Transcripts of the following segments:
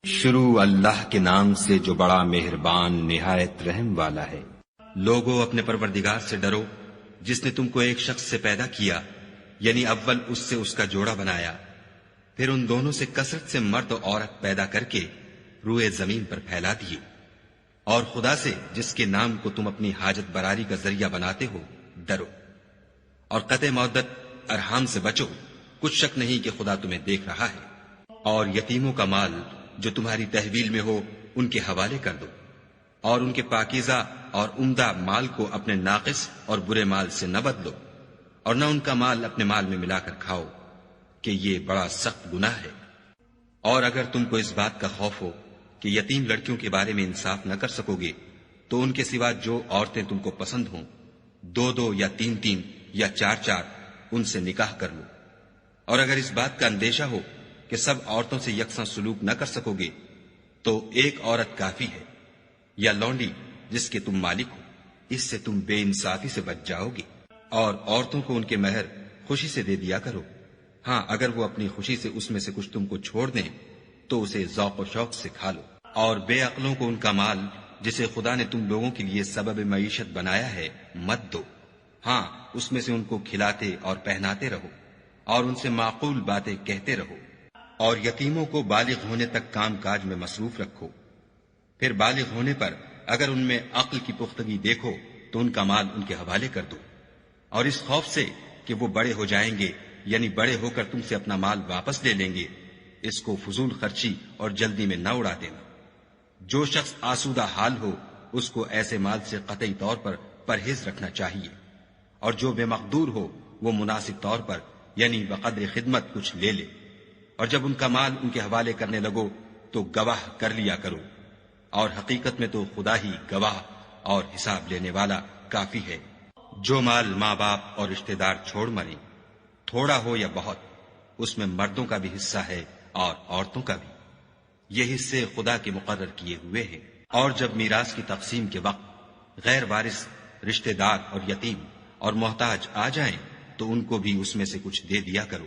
شروع اللہ کے نام سے جو بڑا مہربان نہایت رحم والا ہے۔ لوگو اپنے پروردگار سے ڈرو جس نے تم کو ایک شخص سے پیدا کیا، یعنی اول اس سے اس کا جوڑا بنایا، پھر ان دونوں سے کثرت سے مرد و عورت پیدا کر کے روئے زمین پر پھیلا دیے، اور خدا سے جس کے نام کو تم اپنی حاجت براری کا ذریعہ بناتے ہو ڈرو، اور قطع مودت ارحام سے بچو، کچھ شک نہیں کہ خدا تمہیں دیکھ رہا ہے۔ اور یتیموں کا مال جو تمہاری تحویل میں ہو ان کے حوالے کر دو، اور ان کے پاکیزہ اور عمدہ مال کو اپنے ناقص اور برے مال سے نہ بدلو، اور نہ ان کا مال اپنے مال میں ملا کر کھاؤ کہ یہ بڑا سخت گناہ ہے۔ اور اگر تم کو اس بات کا خوف ہو کہ یتیم لڑکیوں کے بارے میں انصاف نہ کر سکو گے تو ان کے سوا جو عورتیں تم کو پسند ہوں، دو دو یا تین تین یا چار چار ان سے نکاح کر لو۔ اور اگر اس بات کا اندیشہ ہو کہ سب عورتوں سے یکساں سلوک نہ کر سکو گے تو ایک عورت کافی ہے، یا لونڈی جس کے تم مالک ہو، اس سے تم بے انصافی سے بچ جاؤ گے۔ اور عورتوں کو ان کے مہر خوشی سے دے دیا کرو، ہاں اگر وہ اپنی خوشی سے اس میں سے کچھ تم کو چھوڑ دیں تو اسے ذوق و شوق سے کھا لو۔ اور بے عقلوں کو ان کا مال جسے خدا نے تم لوگوں کے لیے سبب معیشت بنایا ہے مت دو، ہاں اس میں سے ان کو کھلاتے اور پہناتے رہو، اور ان سے معقول باتیں کہتے رہو۔ اور یتیموں کو بالغ ہونے تک کام کاج میں مصروف رکھو، پھر بالغ ہونے پر اگر ان میں عقل کی پختگی دیکھو تو ان کا مال ان کے حوالے کر دو، اور اس خوف سے کہ وہ بڑے ہو جائیں گے، یعنی بڑے ہو کر تم سے اپنا مال واپس لے لیں گے، اس کو فضول خرچی اور جلدی میں نہ اڑا دینا۔ جو شخص آسودہ حال ہو اس کو ایسے مال سے قطعی طور پر پرہیز رکھنا چاہیے، اور جو بے مقدور ہو وہ مناسب طور پر یعنی بقدر خدمت کچھ لے لے، اور جب ان کا مال ان کے حوالے کرنے لگو تو گواہ کر لیا کرو، اور حقیقت میں تو خدا ہی گواہ اور حساب لینے والا کافی ہے۔ جو مال ماں باپ اور رشتہ دار چھوڑ مریں، تھوڑا ہو یا بہت، اس میں مردوں کا بھی حصہ ہے اور عورتوں کا بھی، یہ حصے خدا کے مقرر کیے ہوئے ہیں۔ اور جب میراث کی تقسیم کے وقت غیر وارث رشتہ دار اور یتیم اور محتاج آ جائیں تو ان کو بھی اس میں سے کچھ دے دیا کرو،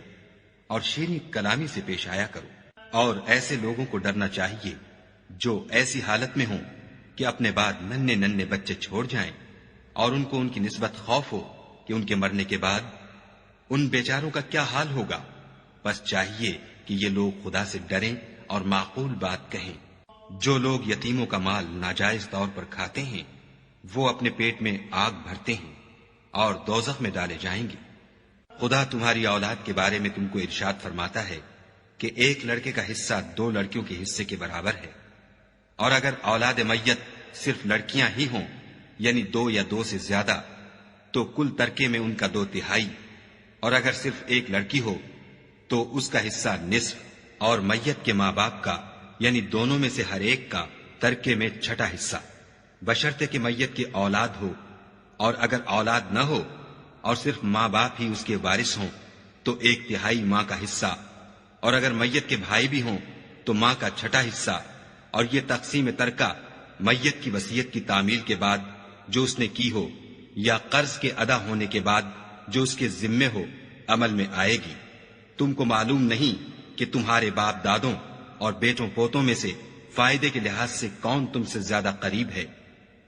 اور شیریں کلامی سے پیش آیا کرو۔ اور ایسے لوگوں کو ڈرنا چاہیے جو ایسی حالت میں ہوں کہ اپنے بعد ننھے ننھے بچے چھوڑ جائیں، اور ان کو ان کی نسبت خوف ہو کہ ان کے مرنے کے بعد ان بیچاروں کا کیا حال ہوگا۔ بس چاہیے کہ یہ لوگ خدا سے ڈریں اور معقول بات کہیں۔ جو لوگ یتیموں کا مال ناجائز طور پر کھاتے ہیں وہ اپنے پیٹ میں آگ بھرتے ہیں اور دوزخ میں ڈالے جائیں گے۔ خدا تمہاری اولاد کے بارے میں تم کو ارشاد فرماتا ہے کہ ایک لڑکے کا حصہ دو لڑکیوں کے حصے کے برابر ہے، اور اگر اولاد میت صرف لڑکیاں ہی ہوں یعنی دو یا دو سے زیادہ تو کل ترکے میں ان کا 2/3، اور اگر صرف ایک لڑکی ہو تو اس کا حصہ نصف، اور میت کے ماں باپ کا یعنی دونوں میں سے ہر ایک کا ترکے میں 1/6 حصہ، بشرطے کہ میت کی اولاد ہو۔ اور اگر اولاد نہ ہو اور صرف ماں باپ ہی اس کے وارث ہوں تو 1/3 ماں کا حصہ، اور اگر میت کے بھائی بھی ہوں تو ماں کا 1/6 حصہ۔ اور یہ تقسیم ترکہ میت کی وصیت کی تعمیل کے بعد جو اس نے کی ہو یا قرض کے ادا ہونے کے بعد جو اس کے ذمے ہو عمل میں آئے گی۔ تم کو معلوم نہیں کہ تمہارے باپ دادوں اور بیٹوں پوتوں میں سے فائدے کے لحاظ سے کون تم سے زیادہ قریب ہے۔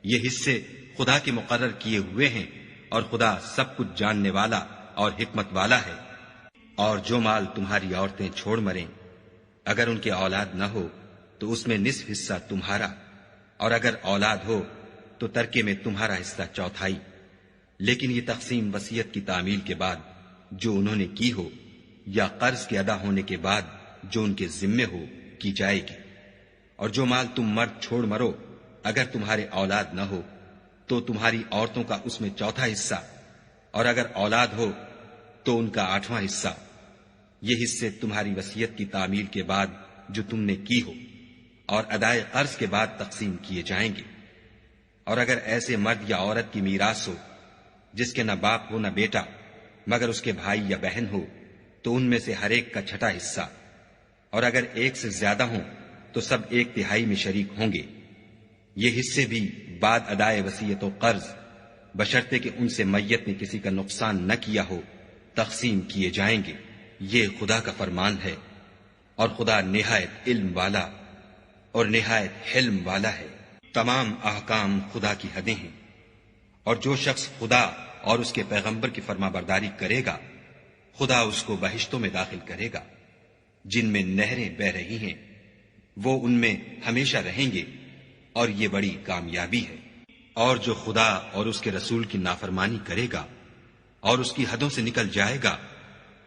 یہ حصے خدا کے مقرر کیے ہوئے ہیں، اور خدا سب کچھ جاننے والا اور حکمت والا ہے۔ اور جو مال تمہاری عورتیں چھوڑ مریں، اگر ان کے اولاد نہ ہو تو اس میں نصف حصہ تمہارا، اور اگر اولاد ہو تو ترکے میں تمہارا حصہ 1/4۔ لیکن یہ تقسیم وصیت کی تعمیل کے بعد جو انہوں نے کی ہو یا قرض کے ادا ہونے کے بعد جو ان کے ذمے ہو کی جائے گی۔ اور جو مال تم مرد چھوڑ مرو اگر تمہارے اولاد نہ ہو تو تمہاری عورتوں کا اس میں 1/4 حصہ، اور اگر اولاد ہو تو ان کا 8واں حصہ۔ یہ حصے تمہاری وصیت کی تعمیل کے بعد جو تم نے کی ہو اور ادائے قرض کے بعد تقسیم کیے جائیں گے۔ اور اگر ایسے مرد یا عورت کی میراث ہو جس کے نہ باپ ہو نہ بیٹا مگر اس کے بھائی یا بہن ہو تو ان میں سے ہر ایک کا 1/6 حصہ، اور اگر ایک سے زیادہ ہوں تو سب 1/3 میں شریک ہوں گے۔ یہ حصے بھی بعد ادائے وصیت و قرض بشرطے کہ ان سے میت نے کسی کا نقصان نہ کیا ہو تقسیم کیے جائیں گے۔ یہ خدا کا فرمان ہے، اور خدا نہایت علم والا اور نہایت حلم والا ہے۔ تمام احکام خدا کی حدیں ہیں، اور جو شخص خدا اور اس کے پیغمبر کی فرما برداری کرے گا خدا اس کو بہشتوں میں داخل کرے گا جن میں نہریں بہ رہی ہیں، وہ ان میں ہمیشہ رہیں گے، اور یہ بڑی کامیابی ہے۔ اور جو خدا اور اس کے رسول کی نافرمانی کرے گا اور اس کی حدوں سے نکل جائے گا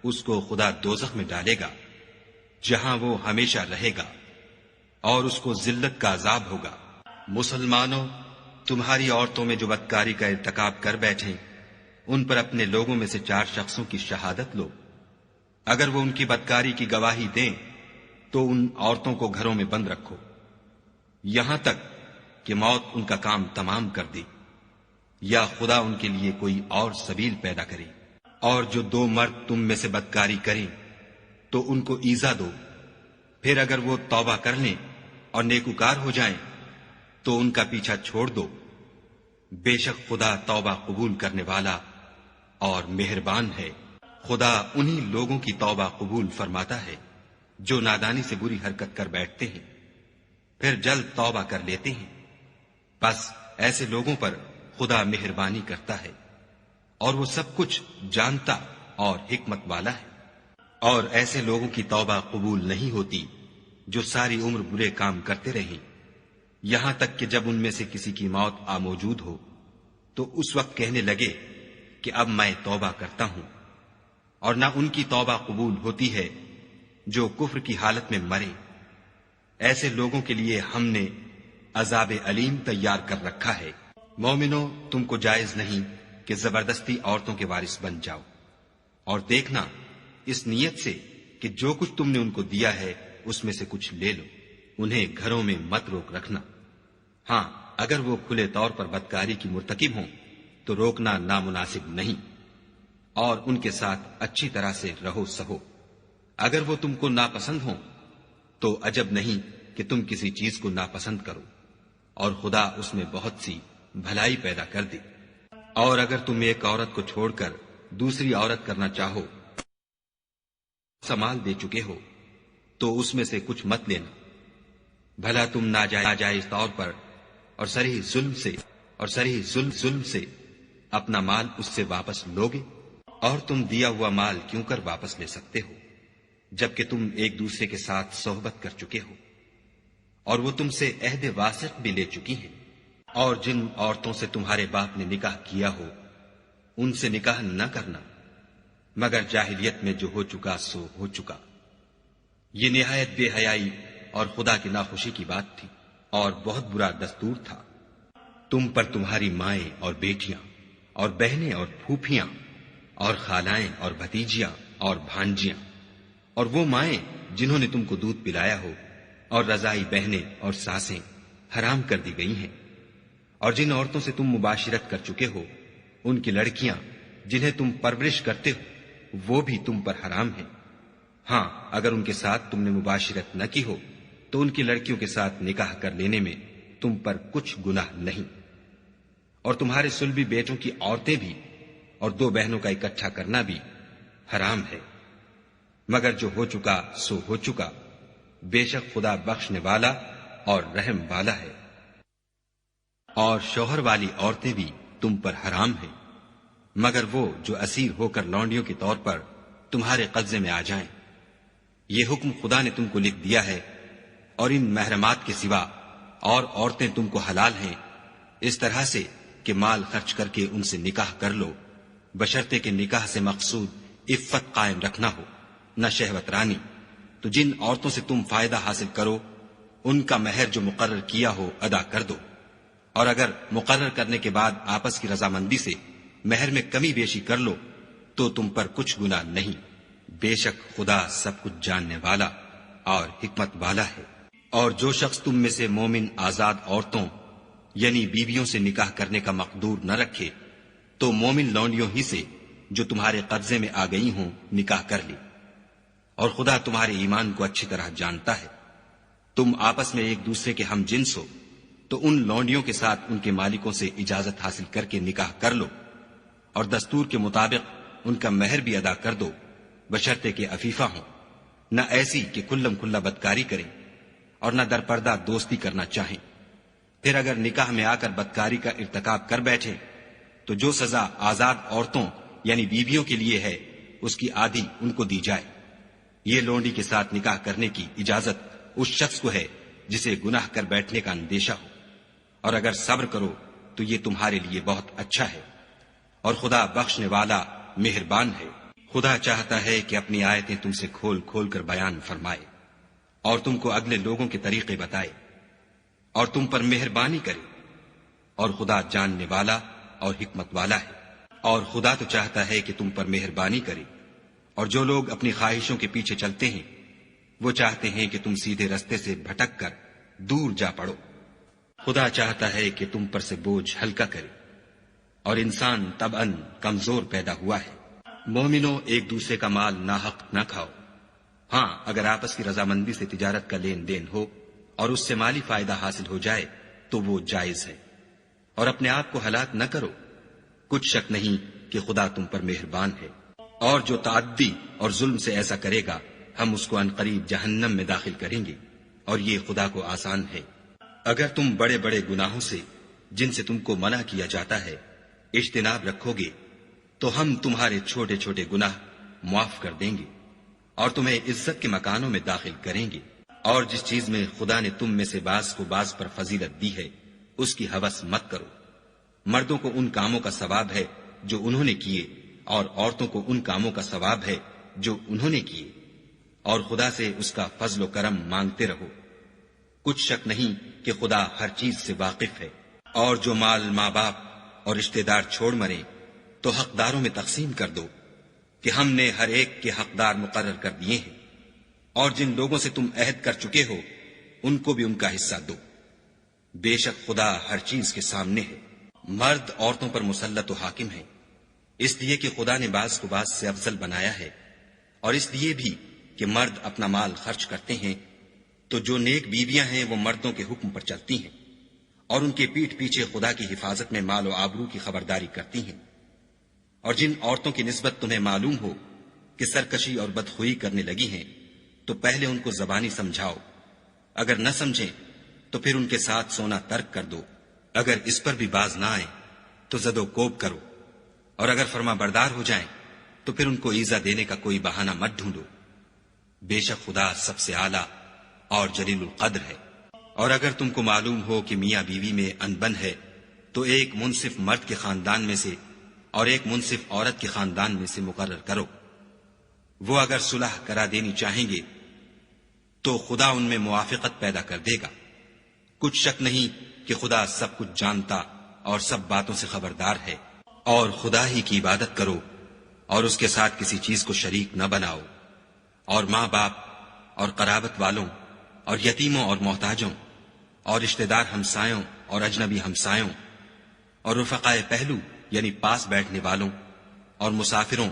اس کو خدا دوزخ میں ڈالے گا جہاں وہ ہمیشہ رہے گا، اور اس کو ذلت کا عذاب ہوگا۔ مسلمانوں، تمہاری عورتوں میں جو بدکاری کا ارتکاب کر بیٹھیں ان پر اپنے لوگوں میں سے 4 شخصوں کی شہادت لو۔ اگر وہ ان کی بدکاری کی گواہی دیں تو ان عورتوں کو گھروں میں بند رکھو یہاں تک کہ موت ان کا کام تمام کر دے یا خدا ان کے لیے کوئی اور سبیل پیدا کرے۔ اور جو 2 مرد تم میں سے بدکاری کریں تو ان کو ایذا دو، پھر اگر وہ توبہ کر لیں اور نیکوکار ہو جائیں تو ان کا پیچھا چھوڑ دو۔ بے شک خدا توبہ قبول کرنے والا اور مہربان ہے۔ خدا انہی لوگوں کی توبہ قبول فرماتا ہے جو نادانی سے بری حرکت کر بیٹھتے ہیں پھر جلد توبہ کر لیتے ہیں، بس ایسے لوگوں پر خدا مہربانی کرتا ہے اور وہ سب کچھ جانتا اور حکمت والا ہے۔ اور ایسے لوگوں کی توبہ قبول نہیں ہوتی جو ساری عمر برے کام کرتے رہیں یہاں تک کہ جب ان میں سے کسی کی موت آ موجود ہو تو اس وقت کہنے لگے کہ اب میں توبہ کرتا ہوں۔ اور نہ ان کی توبہ قبول ہوتی ہے جو کفر کی حالت میں مرے۔ ایسے لوگوں کے لیے ہم نے عذاب علیم تیار کر رکھا ہے۔ مومنو، تم کو جائز نہیں کہ زبردستی عورتوں کے وارث بن جاؤ، اور دیکھنا اس نیت سے کہ جو کچھ تم نے ان کو دیا ہے اس میں سے کچھ لے لو۔ انہیں گھروں میں مت روک رکھنا، ہاں اگر وہ کھلے طور پر بدکاری کی مرتکب ہوں تو روکنا نامناسب نہیں، اور ان کے ساتھ اچھی طرح سے رہو سہو۔ اگر وہ تم کو ناپسند ہوں تو عجب نہیں کہ تم کسی چیز کو ناپسند کرو، اور خدا اس میں بہت سی بھلائی پیدا کر دے۔ اور اگر تم ایک عورت کو چھوڑ کر دوسری عورت کرنا چاہو، سمال دے چکے ہو تو اس میں سے کچھ مت لینا، بھلا تم ناجائز طور پر اور صریح ظلم سے اپنا مال اس سے واپس لوگے؟ اور تم دیا ہوا مال کیوں کر واپس لے سکتے ہو جبکہ تم ایک دوسرے کے ساتھ صحبت کر چکے ہو، اور وہ تم سے عہد واسق بھی لے چکی ہیں۔ اور جن عورتوں سے تمہارے باپ نے نکاح کیا ہو ان سے نکاح نہ کرنا مگر جاہلیت میں جو ہو چکا سو ہو چکا۔ یہ نہایت بے حیائی اور خدا کی ناخوشی کی بات تھی اور بہت برا دستور تھا۔ تم پر تمہاری مائیں اور بیٹیاں اور بہنیں اور پھوپھیاں اور خالائیں اور بھتیجیاں اور بھانجیاں اور وہ مائیں جنہوں نے تم کو دودھ پلایا ہو اور رضائی بہنیں اور ساسیں حرام کر دی گئی ہیں۔ اور جن عورتوں سے تم مباشرت کر چکے ہو ان کی لڑکیاں جنہیں تم پرورش کرتے ہو وہ بھی تم پر حرام ہیں، ہاں اگر ان کے ساتھ تم نے مباشرت نہ کی ہو تو ان کی لڑکیوں کے ساتھ نکاح کر لینے میں تم پر کچھ گناہ نہیں۔ اور تمہارے صلبی بیٹوں کی عورتیں بھی اور 2 بہنوں کا اکٹھا کرنا بھی حرام ہے، مگر جو ہو چکا سو ہو چکا، بے شک خدا بخشنے والا اور رحم والا ہے۔ اور شوہر والی عورتیں بھی تم پر حرام ہیں مگر وہ جو اسیر ہو کر لونڈیوں کے طور پر تمہارے قبضے میں آ جائیں۔ یہ حکم خدا نے تم کو لکھ دیا ہے، اور ان محرمات کے سوا اور عورتیں تم کو حلال ہیں اس طرح سے کہ مال خرچ کر کے ان سے نکاح کر لو، بشرطے کہ نکاح سے مقصود عفت قائم رکھنا ہو، نہ شہوت رانی۔ تو جن عورتوں سے تم فائدہ حاصل کرو ان کا مہر جو مقرر کیا ہو ادا کر دو، اور اگر مقرر کرنے کے بعد آپس کی رضامندی سے مہر میں کمی بیشی کر لو تو تم پر کچھ گناہ نہیں، بے شک خدا سب کچھ جاننے والا اور حکمت والا ہے۔ اور جو شخص تم میں سے مومن آزاد عورتوں یعنی بیویوں سے نکاح کرنے کا مقدور نہ رکھے تو مومن لونڈیوں ہی سے جو تمہارے قبضے میں آ گئی ہوں نکاح کر لی، اور خدا تمہارے ایمان کو اچھی طرح جانتا ہے۔ تم آپس میں ایک دوسرے کے ہم جنس ہو تو ان لونڈیوں کے ساتھ ان کے مالکوں سے اجازت حاصل کر کے نکاح کر لو، اور دستور کے مطابق ان کا مہر بھی ادا کر دو، بشرطے کہ عفیفہ ہوں، نہ ایسی کہ کھلم کھلا بدکاری کریں، اور نہ درپردہ دوستی کرنا چاہیں۔ پھر اگر نکاح میں آ کر بدکاری کا ارتکاب کر بیٹھے تو جو سزا آزاد عورتوں یعنی بیویوں کے لیے ہے اس کی آدھی ان کو دی جائے۔ یہ لونڈی کے ساتھ نکاح کرنے کی اجازت اس شخص کو ہے جسے گناہ کر بیٹھنے کا اندیشہ ہو، اور اگر صبر کرو تو یہ تمہارے لیے بہت اچھا ہے، اور خدا بخشنے والا مہربان ہے۔ خدا چاہتا ہے کہ اپنی آیتیں تم سے کھول کھول کر بیان فرمائے اور تم کو اگلے لوگوں کے طریقے بتائے اور تم پر مہربانی کرے، اور خدا جاننے والا اور حکمت والا ہے۔ اور خدا تو چاہتا ہے کہ تم پر مہربانی کرے، اور جو لوگ اپنی خواہشوں کے پیچھے چلتے ہیں وہ چاہتے ہیں کہ تم سیدھے رستے سے بھٹک کر دور جا پڑو۔ خدا چاہتا ہے کہ تم پر سے بوجھ ہلکا کرے، اور انسان طبعاً کمزور پیدا ہوا ہے۔ مومنوں، ایک دوسرے کا مال ناحق نہ کھاؤ۔ ہاں، اگر آپس کی رضامندی سے تجارت کا لین دین ہو اور اس سے مالی فائدہ حاصل ہو جائے تو وہ جائز ہے، اور اپنے آپ کو ہلاک نہ کرو۔ کچھ شک نہیں کہ خدا تم پر مہربان ہے، اور جو تعدی اور ظلم سے ایسا کرے گا ہم اس کو عنقریب جہنم میں داخل کریں گے، اور یہ خدا کو آسان ہے۔ اگر تم بڑے بڑے گناہوں سے جن سے تم کو منع کیا جاتا ہے اجتناب رکھو گے تو ہم تمہارے چھوٹے چھوٹے گناہ معاف کر دیں گے اور تمہیں عزت کے مکانوں میں داخل کریں گے۔ اور جس چیز میں خدا نے تم میں سے بعض کو بعض پر فضیلت دی ہے اس کی ہوس مت کرو۔ مردوں کو ان کاموں کا ثواب ہے جو انہوں نے کیے، اور عورتوں کو ان کاموں کا ثواب ہے جو انہوں نے کیے، اور خدا سے اس کا فضل و کرم مانگتے رہو۔ کچھ شک نہیں کہ خدا ہر چیز سے واقف ہے۔ اور جو مال ماں باپ اور رشتہ دار چھوڑ مرے تو حقداروں میں تقسیم کر دو کہ ہم نے ہر ایک کے حقدار مقرر کر دیے ہیں، اور جن لوگوں سے تم عہد کر چکے ہو ان کو بھی ان کا حصہ دو۔ بے شک خدا ہر چیز کے سامنے ہے۔ مرد عورتوں پر مسلط و حاکم ہے، اس لیے کہ خدا نے بعض کو بعض سے افضل بنایا ہے، اور اس لیے بھی کہ مرد اپنا مال خرچ کرتے ہیں تو جو نیک بیویاں ہیں وہ مردوں کے حکم پر چلتی ہیں اور ان کے پیٹھ پیچھے خدا کی حفاظت میں مال و آبرو کی خبرداری کرتی ہیں۔ اور جن عورتوں کی نسبت تمہیں معلوم ہو کہ سرکشی اور بدخوئی کرنے لگی ہیں تو پہلے ان کو زبانی سمجھاؤ، اگر نہ سمجھیں تو پھر ان کے ساتھ سونا ترک کر دو۔ اگر اس پر بھی باز نہ آئیں تو زد و کوب کرو، اور اگر فرما بردار ہو جائیں تو پھر ان کو ایذا دینے کا کوئی بہانہ مت ڈھونڈو۔ بے شک خدا سب سے اعلیٰ اور جلیل القدر ہے۔ اور اگر تم کو معلوم ہو کہ میاں بیوی میں انبن ہے تو ایک منصف مرد کے خاندان میں سے اور ایک منصف عورت کے خاندان میں سے مقرر کرو۔ وہ اگر صلح کرا دینی چاہیں گے تو خدا ان میں موافقت پیدا کر دے گا۔ کچھ شک نہیں کہ خدا سب کچھ جانتا اور سب باتوں سے خبردار ہے۔ اور خدا ہی کی عبادت کرو اور اس کے ساتھ کسی چیز کو شریک نہ بناؤ، اور ماں باپ اور قرابت والوں اور یتیموں اور محتاجوں اور رشتہ دار ہمسایوں اور اجنبی ہمسایوں اور رفقائے پہلو یعنی پاس بیٹھنے والوں اور مسافروں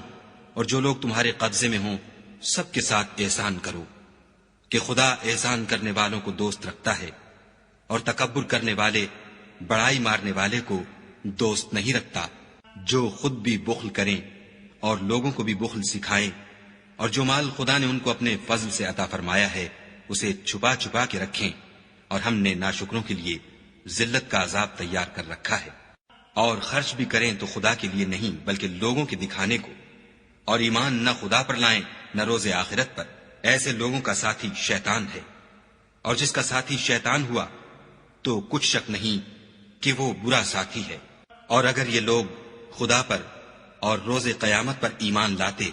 اور جو لوگ تمہارے قبضے میں ہوں سب کے ساتھ احسان کرو، کہ خدا احسان کرنے والوں کو دوست رکھتا ہے اور تکبر کرنے والے بڑائی مارنے والے کو دوست نہیں رکھتا۔ جو خود بھی بخل کریں اور لوگوں کو بھی بخل سکھائیں، اور جو مال خدا نے ان کو اپنے فضل سے عطا فرمایا ہے اسے چھپا چھپا کے رکھیں، اور ہم نے ناشکروں کے لیے ذلت کا عذاب تیار کر رکھا ہے۔ اور خرچ بھی کریں تو خدا کے لیے نہیں بلکہ لوگوں کے دکھانے کو، اور ایمان نہ خدا پر لائیں نہ روز آخرت پر۔ ایسے لوگوں کا ساتھی شیطان ہے، اور جس کا ساتھی شیطان ہوا تو کچھ شک نہیں کہ وہ برا ساتھی ہے۔ اور اگر یہ لوگ خدا پر اور روز قیامت پر ایمان لاتے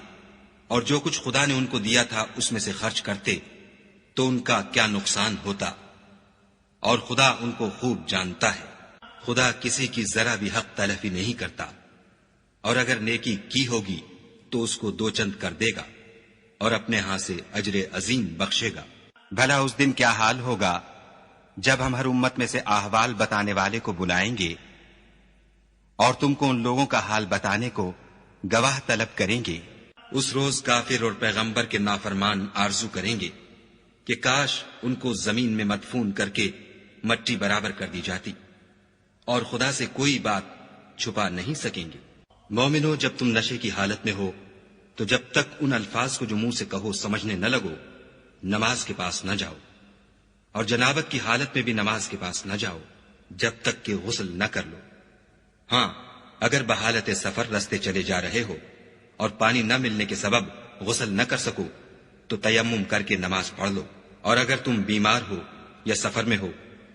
اور جو کچھ خدا نے ان کو دیا تھا اس میں سے خرچ کرتے تو ان کا کیا نقصان ہوتا، اور خدا ان کو خوب جانتا ہے۔ خدا کسی کی ذرا بھی حق تلفی نہیں کرتا، اور اگر نیکی کی ہوگی تو اس کو دو چند کر دے گا اور اپنے ہاں سے اجر عظیم بخشے گا۔ بھلا اس دن کیا حال ہوگا جب ہم ہر امت میں سے احوال بتانے والے کو بلائیں گے اور تم کو ان لوگوں کا حال بتانے کو گواہ طلب کریں گے۔ اس روز کافر اور پیغمبر کے نافرمان آرزو کریں گے کہ کاش ان کو زمین میں مدفون کر کے مٹی برابر کر دی جاتی، اور خدا سے کوئی بات چھپا نہیں سکیں گے۔ مومنو، جب تم نشے کی حالت میں ہو تو جب تک ان الفاظ کو جو منہ سے کہو سمجھنے نہ لگو نماز کے پاس نہ جاؤ، اور جنابت کی حالت میں بھی نماز کے پاس نہ جاؤ جب تک کہ غسل نہ کر لو۔ ہاں، اگر بحالت سفر رستے چلے جا رہے ہو اور پانی نہ ملنے کے سبب غسل نہ کر سکو تو تیمم کر کے نماز پڑھ لو۔ اور اگر تم بیمار ہو یا سفر میں ہو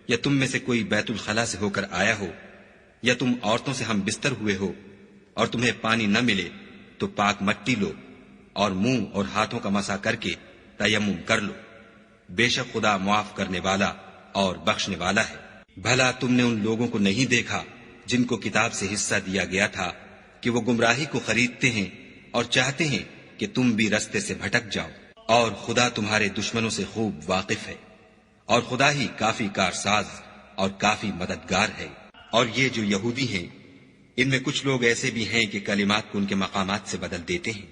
یا تم میں سے کوئی بیت الخلا سے ہو کر آیا ہو یا تم عورتوں سے ہم بستر ہوئے ہو اور تمہیں پانی نہ ملے تو پاک مٹی لو اور منہ اور ہاتھوں کا مسح کر کے تیمم کر لو۔ بے شک خدا معاف کرنے والا اور بخشنے والا ہے۔ بھلا تم نے ان لوگوں کو نہیں دیکھا جن کو کتاب سے حصہ دیا گیا تھا کہ وہ گمراہی کو خریدتے ہیں اور چاہتے ہیں کہ تم بھی رستے سے بھٹک جاؤ، اور خدا تمہارے دشمنوں سے خوب واقف ہے، اور خدا ہی کافی کارساز اور کافی مددگار ہے۔ اور یہ جو یہودی ہیں، ان میں کچھ لوگ ایسے بھی ہیں کہ کلمات کو ان کے مقامات سے بدل دیتے ہیں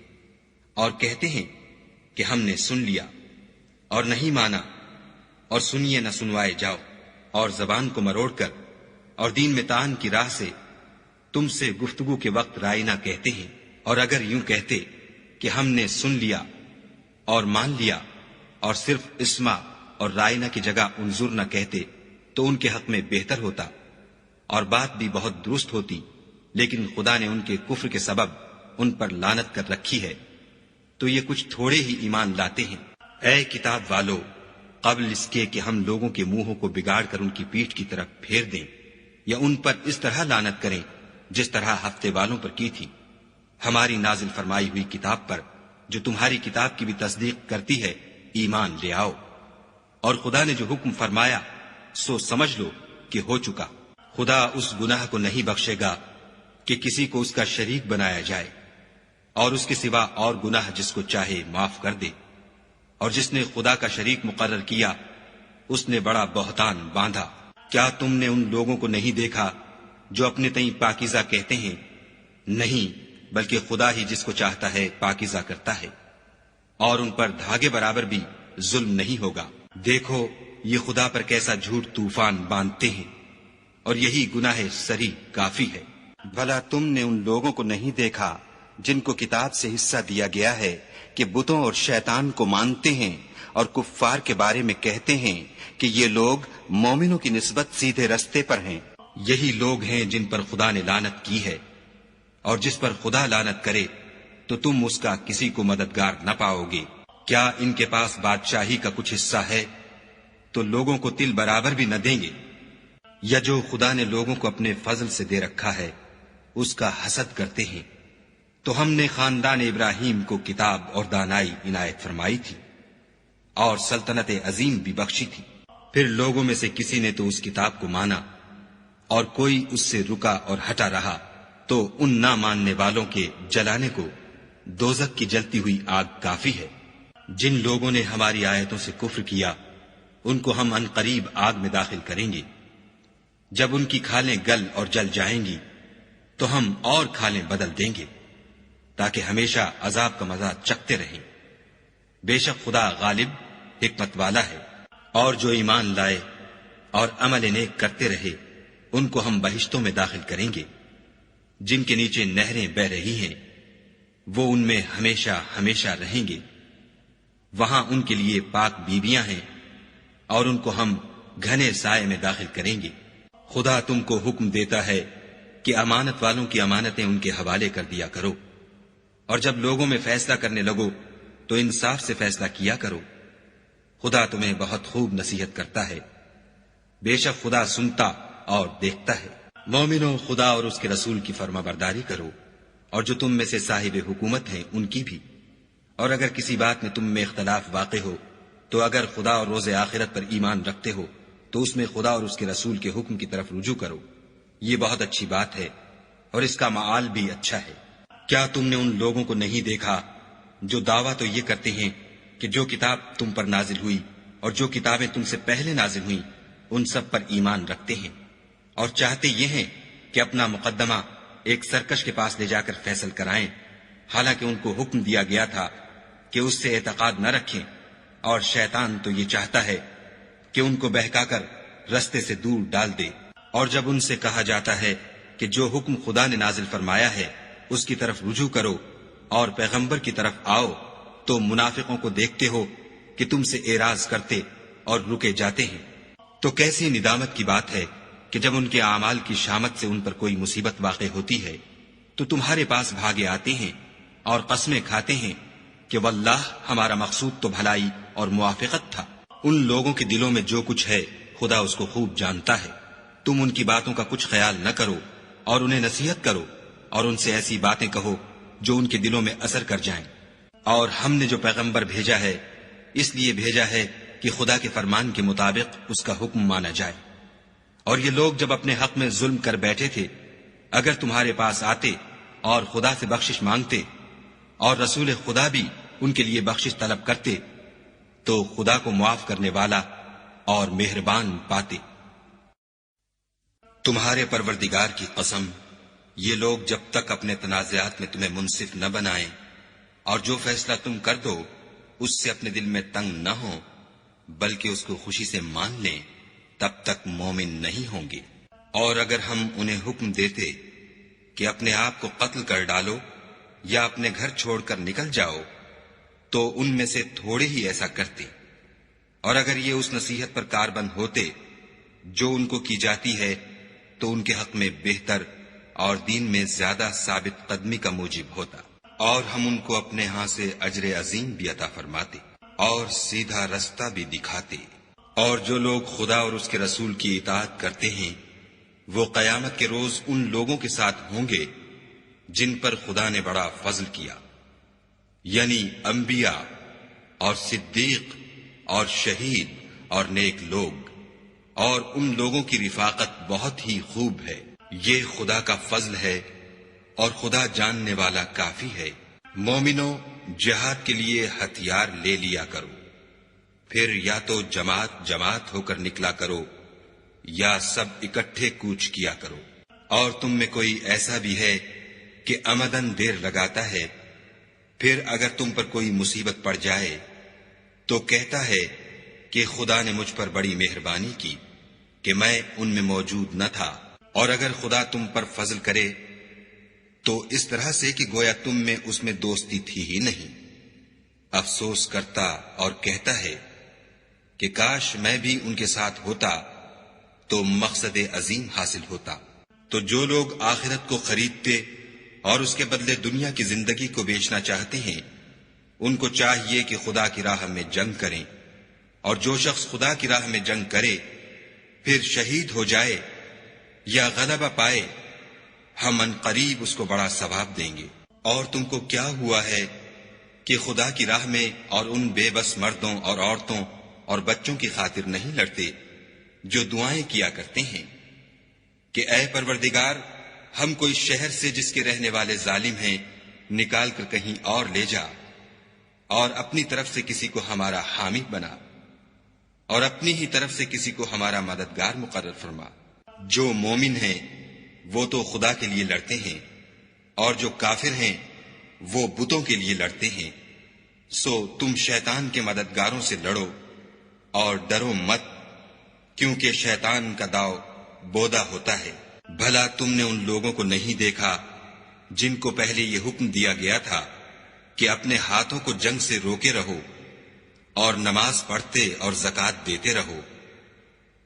اور کہتے ہیں کہ ہم نے سن لیا اور نہیں مانا، اور سنیے نہ سنوائے جاؤ، اور زبان کو مروڑ کر اور دین میں تان کی راہ سے تم سے گفتگو کے وقت رائنا کہتے ہیں۔ اور اگر یوں کہتے کہ ہم نے سن لیا اور مان لیا اور صرف اسما اور رائنا کی جگہ انظر نہ کہتے تو ان کے حق میں بہتر ہوتا اور بات بھی بہت درست ہوتی، لیکن خدا نے ان کے کفر کے سبب ان پر لعنت کر رکھی ہے، تو یہ کچھ تھوڑے ہی ایمان لاتے ہیں۔ اے کتاب والو، قبل اس کے کہ ہم لوگوں کے منہوں کو بگاڑ کر ان کی پیٹھ کی طرف پھیر دیں یا ان پر اس طرح لعنت کریں جس طرح ہفتے والوں پر کی تھی، ہماری نازل فرمائی ہوئی کتاب پر جو تمہاری کتاب کی بھی تصدیق کرتی ہے ایمان لے آؤ۔ اور خدا نے جو حکم فرمایا سو سمجھ لو کہ ہو چکا۔ خدا اس گناہ کو نہیں بخشے گا کہ کسی کو اس کا شریک بنایا جائے، اور اس کے سوا اور گناہ جس کو چاہے معاف کر دے، اور جس نے خدا کا شریک مقرر کیا اس نے بڑا بہتان باندھا۔ کیا تم نے ان لوگوں کو نہیں دیکھا جو اپنے تئیں پاکیزہ کہتے ہیں؟ نہیں، بلکہ خدا ہی جس کو چاہتا ہے پاکیزہ کرتا ہے، اور ان پر دھاگے برابر بھی ظلم نہیں ہوگا۔ دیکھو یہ خدا پر کیسا جھوٹ طوفان باندھتے ہیں، اور یہی گناہ سری کافی ہے۔ بھلا تم نے ان لوگوں کو نہیں دیکھا جن کو کتاب سے حصہ دیا گیا ہے کہ بتوں اور شیطان کو مانتے ہیں اور کفار کے بارے میں کہتے ہیں کہ یہ لوگ مومنوں کی نسبت سیدھے رستے پر ہیں۔ یہی لوگ ہیں جن پر خدا نے لعنت کی ہے، اور جس پر خدا لعنت کرے تو تم اس کا کسی کو مددگار نہ پاؤ گے۔ کیا ان کے پاس بادشاہی کا کچھ حصہ ہے تو لوگوں کو تل برابر بھی نہ دیں گے؟ یا جو خدا نے لوگوں کو اپنے فضل سے دے رکھا ہے اس کا حسد کرتے ہیں؟ تو ہم نے خاندان ابراہیم کو کتاب اور دانائی عنایت فرمائی تھی اور سلطنت عظیم بھی بخشی تھی۔ پھر لوگوں میں سے کسی نے تو اس کتاب کو مانا اور کوئی اس سے رکا اور ہٹا رہا، تو ان نہ ماننے والوں کے جلانے کو دوزخ کی جلتی ہوئی آگ کافی ہے۔ جن لوگوں نے ہماری آیتوں سے کفر کیا ان کو ہم عنقریب آگ میں داخل کریں گے۔ جب ان کی کھالیں گل اور جل جائیں گی تو ہم اور کھالیں بدل دیں گے تاکہ ہمیشہ عذاب کا مزہ چکھتے رہیں۔ بے شک خدا غالب حکمت والا ہے۔ اور جو ایمان لائے اور عمل نیک کرتے رہے ان کو ہم بہشتوں میں داخل کریں گے جن کے نیچے نہریں بہ رہی ہیں، وہ ان میں ہمیشہ ہمیشہ رہیں گے۔ وہاں ان کے لیے پاک بیویاں ہیں اور ان کو ہم گھنے سائے میں داخل کریں گے۔ خدا تم کو حکم دیتا ہے کہ امانت والوں کی امانتیں ان کے حوالے کر دیا کرو، اور جب لوگوں میں فیصلہ کرنے لگو تو انصاف سے فیصلہ کیا کرو۔ خدا تمہیں بہت خوب نصیحت کرتا ہے، بے شک خدا سنتا اور دیکھتا ہے۔ مومنو، خدا اور اس کے رسول کی فرما برداری کرو، اور جو تم میں سے صاحب حکومت ہیں ان کی بھی۔ اور اگر کسی بات میں تم میں اختلاف واقع ہو تو اگر خدا اور روز آخرت پر ایمان رکھتے ہو تو اس میں خدا اور اس کے رسول کے حکم کی طرف رجوع کرو، یہ بہت اچھی بات ہے اور اس کا معال بھی اچھا ہے۔ کیا تم نے ان لوگوں کو نہیں دیکھا جو دعویٰ تو یہ کرتے ہیں کہ جو کتاب تم پر نازل ہوئی اور جو کتابیں تم سے پہلے نازل ہوئیں ان سب پر ایمان رکھتے ہیں، اور چاہتے یہ ہیں کہ اپنا مقدمہ ایک سرکش کے پاس لے جا کر فیصل کرائیں، حالانکہ ان کو حکم دیا گیا تھا کہ اس سے اعتقاد نہ رکھیں، اور شیطان تو یہ چاہتا ہے کہ ان کو بہکا کر رستے سے دور ڈال دے۔ اور جب ان سے کہا جاتا ہے کہ جو حکم خدا نے نازل فرمایا ہے اس کی طرف رجوع کرو اور پیغمبر کی طرف آؤ، تو منافقوں کو دیکھتے ہو کہ تم سے اعراض کرتے اور رکے جاتے ہیں، تو کیسی ندامت کی بات ہے کہ جب ان کے اعمال کی شامت سے ان پر کوئی مصیبت واقع ہوتی ہے تو تمہارے پاس بھاگے آتے ہیں اور قسمیں کھاتے ہیں کہ واللہ ہمارا مقصود تو بھلائی اور موافقت تھا۔ ان لوگوں کے دلوں میں جو کچھ ہے خدا اس کو خوب جانتا ہے۔ تم ان کی باتوں کا کچھ خیال نہ کرو اور انہیں نصیحت کرو اور ان سے ایسی باتیں کہو جو ان کے دلوں میں اثر کر جائیں۔ اور ہم نے جو پیغمبر بھیجا ہے اس لیے بھیجا ہے کہ خدا کے فرمان کے مطابق اس کا حکم مانا جائے۔ اور یہ لوگ جب اپنے حق میں ظلم کر بیٹھے تھے، اگر تمہارے پاس آتے اور خدا سے بخشش مانگتے اور رسول خدا بھی ان کے لیے بخشش طلب کرتے تو خدا کو معاف کرنے والا اور مہربان پاتے۔ تمہارے پروردگار کی قسم، یہ لوگ جب تک اپنے تنازعات میں تمہیں منصف نہ بنائیں اور جو فیصلہ تم کر دو اس سے اپنے دل میں تنگ نہ ہو بلکہ اس کو خوشی سے مان لیں، تب تک مومن نہیں ہوں گے۔ اور اگر ہم انہیں حکم دیتے کہ اپنے آپ کو قتل کر ڈالو یا اپنے گھر چھوڑ کر نکل جاؤ تو ان میں سے تھوڑے ہی ایسا کرتے، اور اگر یہ اس نصیحت پر کاربند ہوتے جو ان کو کی جاتی ہے تو ان کے حق میں بہتر اور دین میں زیادہ ثابت قدمی کا موجب ہوتا، اور ہم ان کو اپنے ہاں سے اجر عظیم بھی عطا فرماتے اور سیدھا رستہ بھی دکھاتے۔ اور جو لوگ خدا اور اس کے رسول کی اطاعت کرتے ہیں وہ قیامت کے روز ان لوگوں کے ساتھ ہوں گے جن پر خدا نے بڑا فضل کیا، یعنی انبیاء اور صدیق اور شہید اور نیک لوگ، اور ان لوگوں کی رفاقت بہت ہی خوب ہے۔ یہ خدا کا فضل ہے اور خدا جاننے والا کافی ہے۔ مومنوں، جہاد کے لیے ہتھیار لے لیا کرو، پھر یا تو جماعت جماعت ہو کر نکلا کرو یا سب اکٹھے کوچ کیا کرو۔ اور تم میں کوئی ایسا بھی ہے کہ عمدن دیر لگاتا ہے، پھر اگر تم پر کوئی مصیبت پڑ جائے تو کہتا ہے کہ خدا نے مجھ پر بڑی مہربانی کی کہ میں ان میں موجود نہ تھا۔ اور اگر خدا تم پر فضل کرے تو اس طرح سے کہ گویا تم میں اس میں دوستی تھی ہی نہیں، افسوس کرتا اور کہتا ہے کہ کاش میں بھی ان کے ساتھ ہوتا تو مقصد عظیم حاصل ہوتا۔ تو جو لوگ آخرت کو خریدتے اور اس کے بدلے دنیا کی زندگی کو بیچنا چاہتے ہیں ان کو چاہیے کہ خدا کی راہ میں جنگ کریں، اور جو شخص خدا کی راہ میں جنگ کرے پھر شہید ہو جائے یا غلبہ پائے ہم ان قریب اس کو بڑا ثواب دیں گے۔ اور تم کو کیا ہوا ہے کہ خدا کی راہ میں اور ان بے بس مردوں اور عورتوں اور بچوں کی خاطر نہیں لڑتے جو دعائیں کیا کرتے ہیں کہ اے پروردگار ہم کوئی شہر سے جس کے رہنے والے ظالم ہیں نکال کر کہیں اور لے جا، اور اپنی طرف سے کسی کو ہمارا حامی بنا، اور اپنی ہی طرف سے کسی کو ہمارا مددگار مقرر فرما۔ جو مومن ہیں وہ تو خدا کے لیے لڑتے ہیں، اور جو کافر ہیں وہ بتوں کے لیے لڑتے ہیں۔ سو تم شیطان کے مددگاروں سے لڑو اور ڈرو مت، کیونکہ شیطان کا داؤ بودا ہوتا ہے۔ بھلا تم نے ان لوگوں کو نہیں دیکھا جن کو پہلے یہ حکم دیا گیا تھا کہ اپنے ہاتھوں کو جنگ سے روکے رہو اور نماز پڑھتے اور زکوٰۃ دیتے رہو،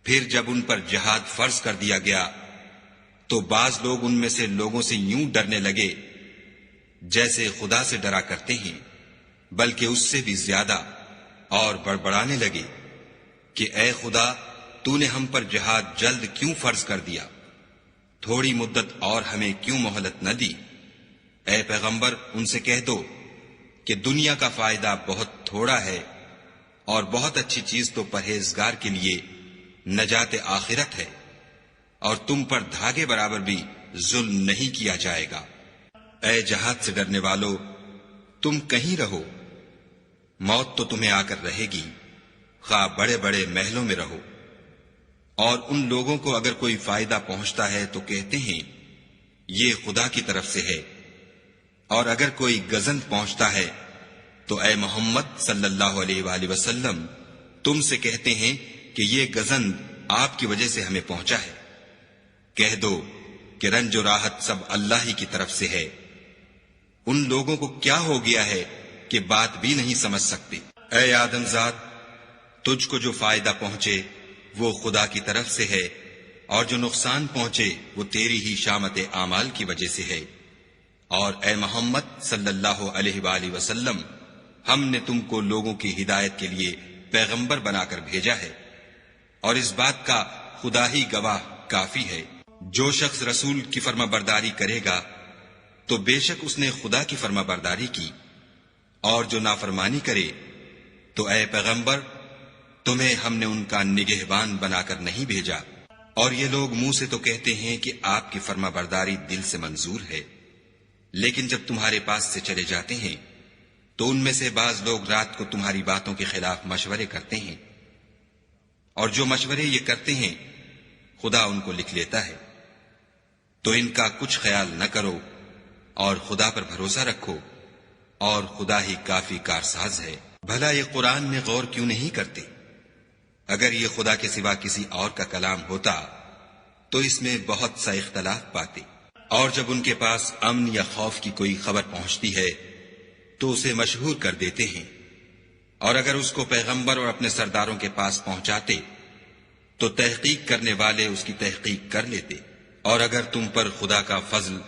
پھر جب ان پر جہاد فرض کر دیا گیا تو بعض لوگ ان میں سے لوگوں سے یوں ڈرنے لگے جیسے خدا سے ڈرا کرتے ہیں، بلکہ اس سے بھی زیادہ، اور بڑبڑانے لگے کہ اے خدا تو نے ہم پر جہاد جلد کیوں فرض کر دیا، تھوڑی مدت اور ہمیں کیوں مہلت نہ دی۔ اے پیغمبر ان سے کہہ دو کہ دنیا کا فائدہ بہت تھوڑا ہے اور بہت اچھی چیز تو پرہیزگار کے لیے نجات آخرت ہے، اور تم پر دھاگے برابر بھی ظلم نہیں کیا جائے گا۔ اے جہاد سے ڈرنے والو، تم کہیں رہو، موت تو تمہیں آ کر رہے گی، خواہ بڑے بڑے محلوں میں رہو۔ اور ان لوگوں کو اگر کوئی فائدہ پہنچتا ہے تو کہتے ہیں یہ خدا کی طرف سے ہے، اور اگر کوئی گزند پہنچتا ہے تو اے محمد صلی اللہ علیہ وآلہ وسلم تم سے کہتے ہیں کہ یہ گزند آپ کی وجہ سے ہمیں پہنچا ہے۔ کہہ دو کہ رنج و راحت سب اللہ ہی کی طرف سے ہے۔ ان لوگوں کو کیا ہو گیا ہے کہ بات بھی نہیں سمجھ سکتے۔ اے آدم ذات، تجھ کو جو فائدہ پہنچے وہ خدا کی طرف سے ہے، اور جو نقصان پہنچے وہ تیری ہی شامت اعمال کی وجہ سے ہے۔ اور اے محمد صلی اللہ علیہ وآلہ وسلم، ہم نے تم کو لوگوں کی ہدایت کے لیے پیغمبر بنا کر بھیجا ہے، اور اس بات کا خدا ہی گواہ کافی ہے۔ جو شخص رسول کی فرما برداری کرے گا تو بے شک اس نے خدا کی فرما برداری کی، اور جو نافرمانی کرے تو اے پیغمبر تمہیں ہم نے ان کا نگہبان بنا کر نہیں بھیجا۔ اور یہ لوگ منہ سے تو کہتے ہیں کہ آپ کی فرما برداری دل سے منظور ہے، لیکن جب تمہارے پاس سے چلے جاتے ہیں تو ان میں سے بعض لوگ رات کو تمہاری باتوں کے خلاف مشورے کرتے ہیں، اور جو مشورے یہ کرتے ہیں خدا ان کو لکھ لیتا ہے۔ تو ان کا کچھ خیال نہ کرو اور خدا پر بھروسہ رکھو، اور خدا ہی کافی کارساز ہے۔ بھلا یہ قرآن میں غور کیوں نہیں کرتے؟ اگر یہ خدا کے سوا کسی اور کا کلام ہوتا تو اس میں بہت سا اختلاف پاتے۔ اور جب ان کے پاس امن یا خوف کی کوئی خبر پہنچتی ہے تو اسے مشہور کر دیتے ہیں، اور اگر اس کو پیغمبر اور اپنے سرداروں کے پاس پہنچاتے تو تحقیق کرنے والے اس کی تحقیق کر لیتے۔ اور اگر تم پر خدا کا فضل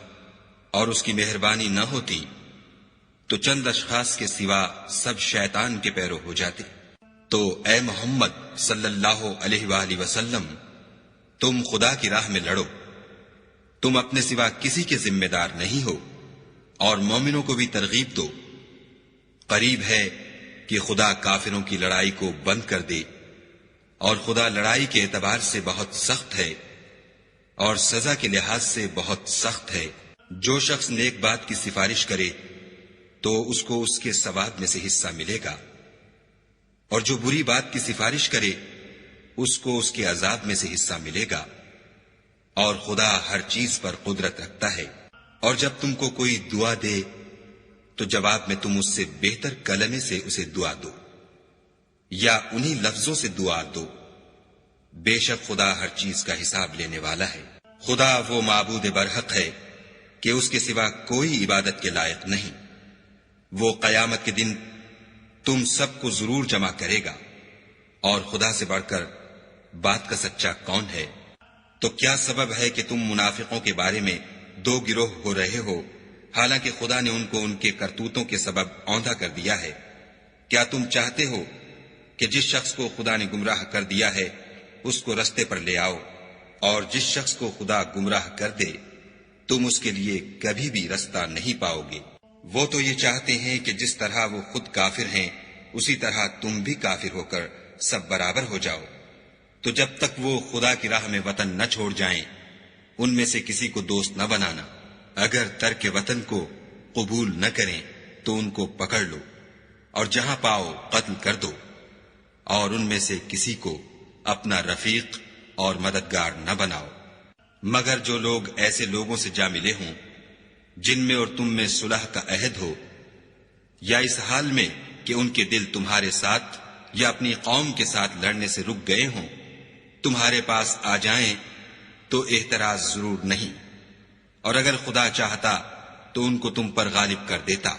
اور اس کی مہربانی نہ ہوتی تو چند اشخاص کے سوا سب شیطان کے پیرو ہو جاتے۔ تو اے محمد صلی اللہ علیہ وآلہ وسلم، تم خدا کی راہ میں لڑو، تم اپنے سوا کسی کے ذمہ دار نہیں ہو، اور مومنوں کو بھی ترغیب دو۔ قریب ہے کہ خدا کافروں کی لڑائی کو بند کر دے، اور خدا لڑائی کے اعتبار سے بہت سخت ہے اور سزا کے لحاظ سے بہت سخت ہے۔ جو شخص نیک بات کی سفارش کرے تو اس کو اس کے ثواب میں سے حصہ ملے گا، اور جو بری بات کی سفارش کرے اس کو اس کے عذاب میں سے حصہ ملے گا، اور خدا ہر چیز پر قدرت رکھتا ہے۔ اور جب تم کو کوئی دعا دے تو جواب میں تم اس سے بہتر کلمے سے اسے دعا دو، یا انہی لفظوں سے دعا دو۔ بے شک خدا ہر چیز کا حساب لینے والا ہے۔ خدا وہ معبود برحق ہے کہ اس کے سوا کوئی عبادت کے لائق نہیں۔ وہ قیامت کے دن تم سب کو ضرور جمع کرے گا، اور خدا سے بڑھ کر بات کا سچا کون ہے؟ تو کیا سبب ہے کہ تم منافقوں کے بارے میں دو گروہ ہو رہے ہو، حالانکہ خدا نے ان کو ان کے کرتوتوں کے سبب اوندھا کر دیا ہے؟ کیا تم چاہتے ہو کہ جس شخص کو خدا نے گمراہ کر دیا ہے اس کو رستے پر لے آؤ، اور جس شخص کو خدا گمراہ کر دے تم اس کے لیے کبھی بھی رستہ نہیں پاؤ گے؟ وہ تو یہ چاہتے ہیں کہ جس طرح وہ خود کافر ہیں اسی طرح تم بھی کافر ہو کر سب برابر ہو جاؤ۔ تو جب تک وہ خدا کی راہ میں وطن نہ چھوڑ جائیں ان میں سے کسی کو دوست نہ بنانا۔ اگر ترک وطن کو قبول نہ کریں تو ان کو پکڑ لو، اور جہاں پاؤ قتل کر دو، اور ان میں سے کسی کو اپنا رفیق اور مددگار نہ بناؤ، مگر جو لوگ ایسے لوگوں سے جا ملے ہوں جن میں اور تم میں صلح کا عہد ہو، یا اس حال میں کہ ان کے دل تمہارے ساتھ یا اپنی قوم کے ساتھ لڑنے سے رک گئے ہوں، تمہارے پاس آ جائیں تو اعتراض ضرور نہیں، اور اگر خدا چاہتا تو ان کو تم پر غالب کر دیتا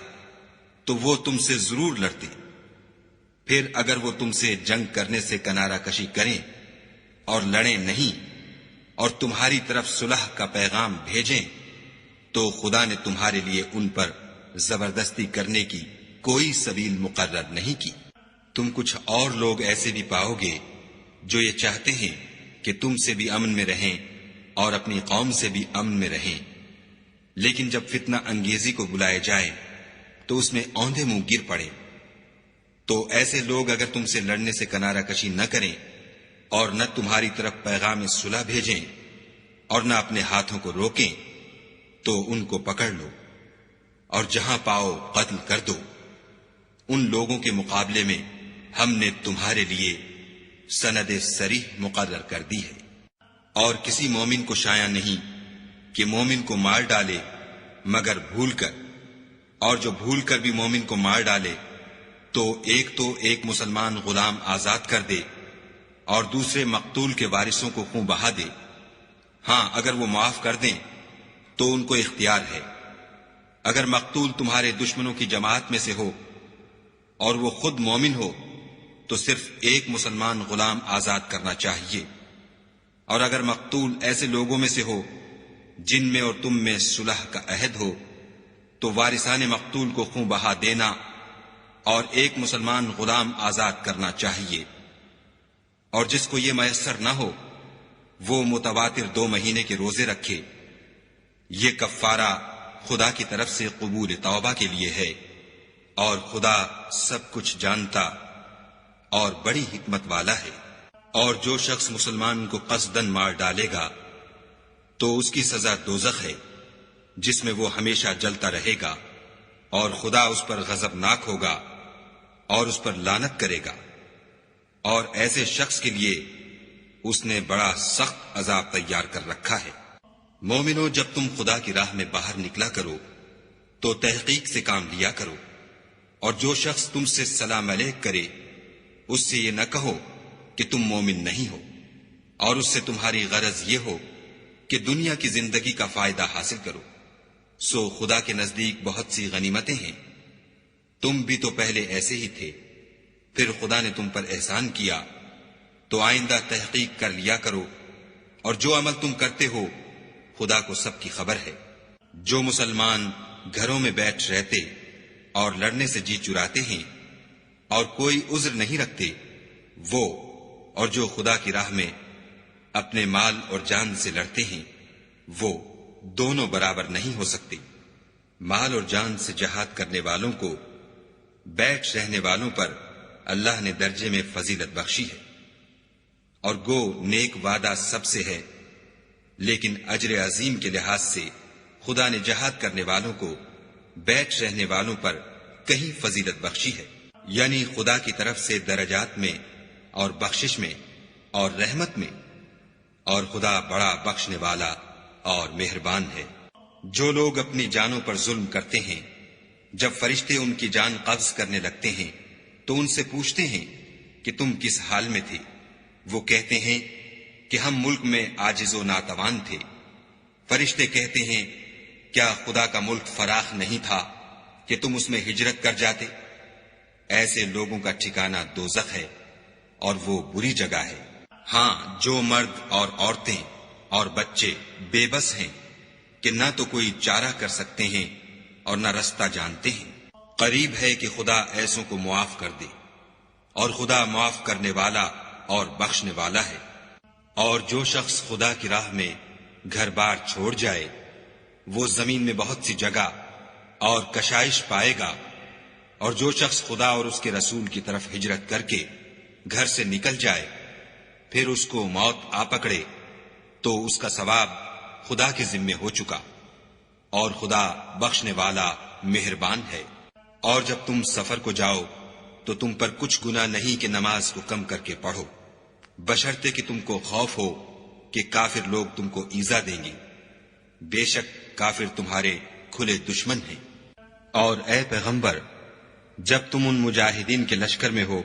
تو وہ تم سے ضرور لڑتے۔ پھر اگر وہ تم سے جنگ کرنے سے کنارہ کشی کریں اور لڑیں نہیں اور تمہاری طرف صلح کا پیغام بھیجیں تو خدا نے تمہارے لیے ان پر زبردستی کرنے کی کوئی سبیل مقرر نہیں کی۔ تم کچھ اور لوگ ایسے بھی پاؤ گے جو یہ چاہتے ہیں کہ تم سے بھی امن میں رہیں اور اپنی قوم سے بھی امن میں رہیں، لیکن جب فتنہ انگیزی کو بلائے جائے تو اس میں اوندھے منہ گر پڑے۔ تو ایسے لوگ اگر تم سے لڑنے سے کنارہ کشی نہ کریں اور نہ تمہاری طرف پیغام صلح بھیجیں اور نہ اپنے ہاتھوں کو روکیں تو ان کو پکڑ لو، اور جہاں پاؤ قتل کر دو۔ ان لوگوں کے مقابلے میں ہم نے تمہارے لیے سند صریح مقرر کر دی ہے، اور کسی مومن کو شایع نہیں کہ مومن کو مار ڈالے مگر بھول کر، اور جو بھول کر بھی مومن کو مار ڈالے تو ایک مسلمان غلام آزاد کر دے اور دوسرے مقتول کے وارثوں کو خون بہا دے۔ ہاں اگر وہ معاف کر دیں تو ان کو اختیار ہے۔ اگر مقتول تمہارے دشمنوں کی جماعت میں سے ہو اور وہ خود مومن ہو تو صرف ایک مسلمان غلام آزاد کرنا چاہیے، اور اگر مقتول ایسے لوگوں میں سے ہو جن میں اور تم میں صلح کا عہد ہو تو وارثان مقتول کو خوں بہا دینا اور ایک مسلمان غلام آزاد کرنا چاہیے، اور جس کو یہ میسر نہ ہو وہ متواتر 2 مہینے کے روزے رکھے۔ یہ کفارہ خدا کی طرف سے قبول توبہ کے لیے ہے، اور خدا سب کچھ جانتا اور بڑی حکمت والا ہے۔ اور جو شخص مسلمان کو قصدن مار ڈالے گا تو اس کی سزا دوزخ ہے، جس میں وہ ہمیشہ جلتا رہے گا، اور خدا اس پر غضبناک ہوگا اور اس پر لعنت کرے گا، اور ایسے شخص کے لیے اس نے بڑا سخت عذاب تیار کر رکھا ہے۔ مومنو، جب تم خدا کی راہ میں باہر نکلا کرو تو تحقیق سے کام لیا کرو، اور جو شخص تم سے سلام علیک کرے اس سے یہ نہ کہو کہ تم مومن نہیں ہو، اور اس سے تمہاری غرض یہ ہو کہ دنیا کی زندگی کا فائدہ حاصل کرو۔ سو خدا کے نزدیک بہت سی غنیمتیں ہیں، تم بھی تو پہلے ایسے ہی تھے، پھر خدا نے تم پر احسان کیا، تو آئندہ تحقیق کر لیا کرو، اور جو عمل تم کرتے ہو خدا کو سب کی خبر ہے۔ جو مسلمان گھروں میں بیٹھ رہتے اور لڑنے سے جی چراتے ہیں اور کوئی عذر نہیں رکھتے، وہ اور جو خدا کی راہ میں اپنے مال اور جان سے لڑتے ہیں وہ دونوں برابر نہیں ہو سکتے۔ مال اور جان سے جہاد کرنے والوں کو بیٹھ رہنے والوں پر اللہ نے درجے میں فضیلت بخشی ہے، اور گو نیک وعدہ سب سے ہے، لیکن اجر عظیم کے لحاظ سے خدا نے جہاد کرنے والوں کو بیٹھ رہنے والوں پر کہیں فضیلت بخشی ہے، یعنی خدا کی طرف سے درجات میں اور بخشش میں اور رحمت میں، اور خدا بڑا بخشنے والا اور مہربان ہے۔ جو لوگ اپنی جانوں پر ظلم کرتے ہیں، جب فرشتے ان کی جان قبض کرنے لگتے ہیں تو ان سے پوچھتے ہیں کہ تم کس حال میں تھے؟ وہ کہتے ہیں کہ ہم ملک میں عاجز و ناتوان تھے۔ فرشتے کہتے ہیں کیا خدا کا ملک فراخ نہیں تھا کہ تم اس میں ہجرت کر جاتے؟ ایسے لوگوں کا ٹھکانہ دوزخ ہے، اور وہ بری جگہ ہے۔ ہاں، جو مرد اور عورتیں اور بچے بے بس ہیں کہ نہ تو کوئی چارہ کر سکتے ہیں اور نہ رستہ جانتے ہیں، قریب ہے کہ خدا ایسوں کو معاف کر دے، اور خدا معاف کرنے والا اور بخشنے والا ہے۔ اور جو شخص خدا کی راہ میں گھر بار چھوڑ جائے وہ زمین میں بہت سی جگہ اور کشائش پائے گا، اور جو شخص خدا اور اس کے رسول کی طرف ہجرت کر کے گھر سے نکل جائے پھر اس کو موت آ پکڑے تو اس کا ثواب خدا کے ذمے ہو چکا، اور خدا بخشنے والا مہربان ہے۔ اور جب تم سفر کو جاؤ تو تم پر کچھ گناہ نہیں کہ نماز کو کم کر کے پڑھو، بشرطے کہ تم کو خوف ہو کہ کافر لوگ تم کو ایذا دیں گے، بے شک کافر تمہارے کھلے دشمن ہیں۔ اور اے پیغمبر، جب تم ان مجاہدین کے لشکر میں ہو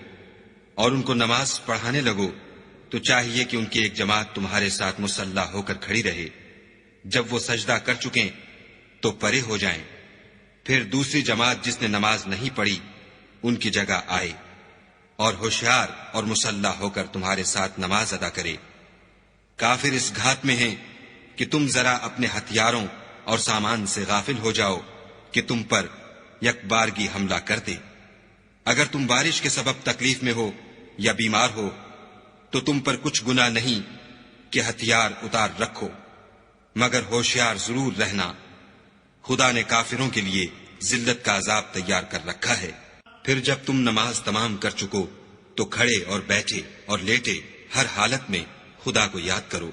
اور ان کو نماز پڑھانے لگو تو چاہیے کہ ان کی ایک جماعت تمہارے ساتھ مسلح ہو کر کھڑی رہے، جب وہ سجدہ کر چکیں تو پرے ہو جائیں، پھر دوسری جماعت جس نے نماز نہیں پڑھی ان کی جگہ آئے، اور ہوشیار اور مسلح ہو کر تمہارے ساتھ نماز ادا کرے۔ کافر اس گھات میں ہیں کہ تم ذرا اپنے ہتھیاروں اور سامان سے غافل ہو جاؤ کہ تم پر یک بارگی حملہ کر دے۔ اگر تم بارش کے سبب تکلیف میں ہو یا بیمار ہو تو تم پر کچھ گناہ نہیں کہ ہتھیار اتار رکھو، مگر ہوشیار ضرور رہنا، خدا نے کافروں کے لیے ذلت کا عذاب تیار کر رکھا ہے۔ پھر جب تم نماز تمام کر چکو تو کھڑے اور بیٹھے اور لیٹے ہر حالت میں خدا کو یاد کرو،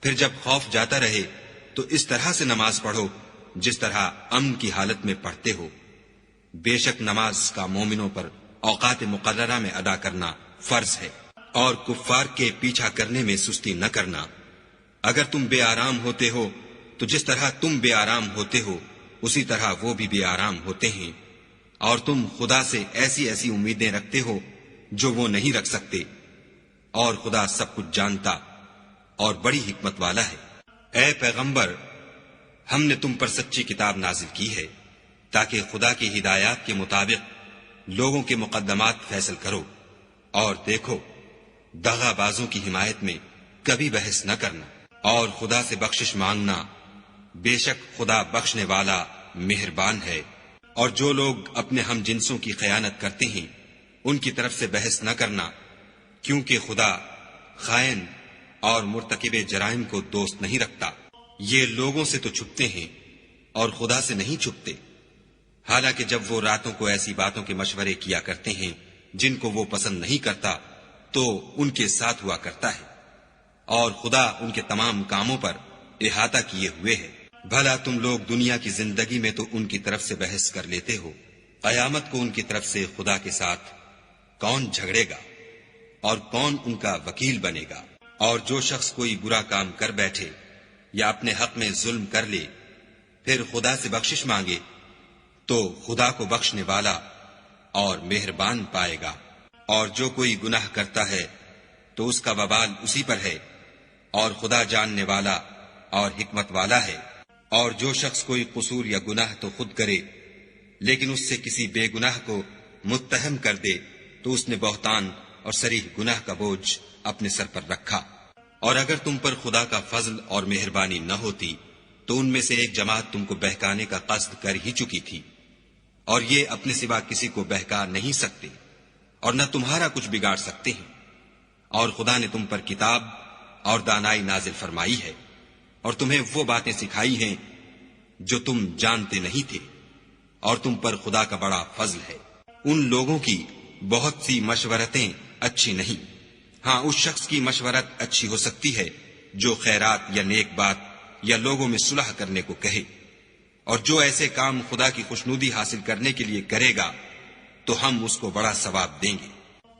پھر جب خوف جاتا رہے تو اس طرح سے نماز پڑھو جس طرح امن کی حالت میں پڑھتے ہو۔ بے شک نماز کا مومنوں پر اوقات مقررہ میں ادا کرنا فرض ہے، اور کفار کے پیچھا کرنے میں سستی نہ کرنا۔ اگر تم بے آرام ہوتے ہو تو جس طرح تم بے آرام ہوتے ہو اسی طرح وہ بھی بے آرام ہوتے ہیں، اور تم خدا سے ایسی ایسی امیدیں رکھتے ہو جو وہ نہیں رکھ سکتے، اور خدا سب کچھ جانتا اور بڑی حکمت والا ہے۔ اے پیغمبر، ہم نے تم پر سچی کتاب نازل کی ہے تاکہ خدا کی ہدایات کے مطابق لوگوں کے مقدمات فیصل کرو، اور دیکھو، دغا بازوں کی حمایت میں کبھی بحث نہ کرنا، اور خدا سے بخشش مانگنا، بے شک خدا بخشنے والا مہربان ہے۔ اور جو لوگ اپنے ہم جنسوں کی خیانت کرتے ہیں ان کی طرف سے بحث نہ کرنا، کیونکہ خدا خائن اور مرتکب جرائم کو دوست نہیں رکھتا۔ یہ لوگوں سے تو چھپتے ہیں اور خدا سے نہیں چھپتے، حالانکہ جب وہ راتوں کو ایسی باتوں کے مشورے کیا کرتے ہیں جن کو وہ پسند نہیں کرتا تو ان کے ساتھ ہوا کرتا ہے، اور خدا ان کے تمام کاموں پر احاطہ کیے ہوئے ہے۔ بھلا تم لوگ دنیا کی زندگی میں تو ان کی طرف سے بحث کر لیتے ہو، قیامت کو ان کی طرف سے خدا کے ساتھ کون جھگڑے گا اور کون ان کا وکیل بنے گا؟ اور جو شخص کوئی برا کام کر بیٹھے یا اپنے حق میں ظلم کر لے پھر خدا سے بخشش مانگے تو خدا کو بخشنے والا اور مہربان پائے گا۔ اور جو کوئی گناہ کرتا ہے تو اس کا وبال اسی پر ہے، اور خدا جاننے والا اور حکمت والا ہے۔ اور جو شخص کوئی قصور یا گناہ تو خود کرے لیکن اس سے کسی بے گناہ کو متہم کر دے تو اس نے بہتان اور صریح گناہ کا بوجھ اپنے سر پر رکھا۔ اور اگر تم پر خدا کا فضل اور مہربانی نہ ہوتی تو ان میں سے ایک جماعت تم کو بہکانے کا قصد کر ہی چکی تھی، اور یہ اپنے سوا کسی کو بہکا نہیں سکتے اور نہ تمہارا کچھ بگاڑ سکتے ہیں۔ اور خدا نے تم پر کتاب اور دانائی نازل فرمائی ہے اور تمہیں وہ باتیں سکھائی ہیں جو تم جانتے نہیں تھے، اور تم پر خدا کا بڑا فضل ہے۔ ان لوگوں کی بہت سی مشورتیں اچھی نہیں، ہاں اس شخص کی مشورت اچھی ہو سکتی ہے جو خیرات یا نیک بات یا لوگوں میں صلح کرنے کو کہے، اور جو ایسے کام خدا کی خوشنودی حاصل کرنے کے لیے کرے گا تو ہم اس کو بڑا ثواب دیں گے۔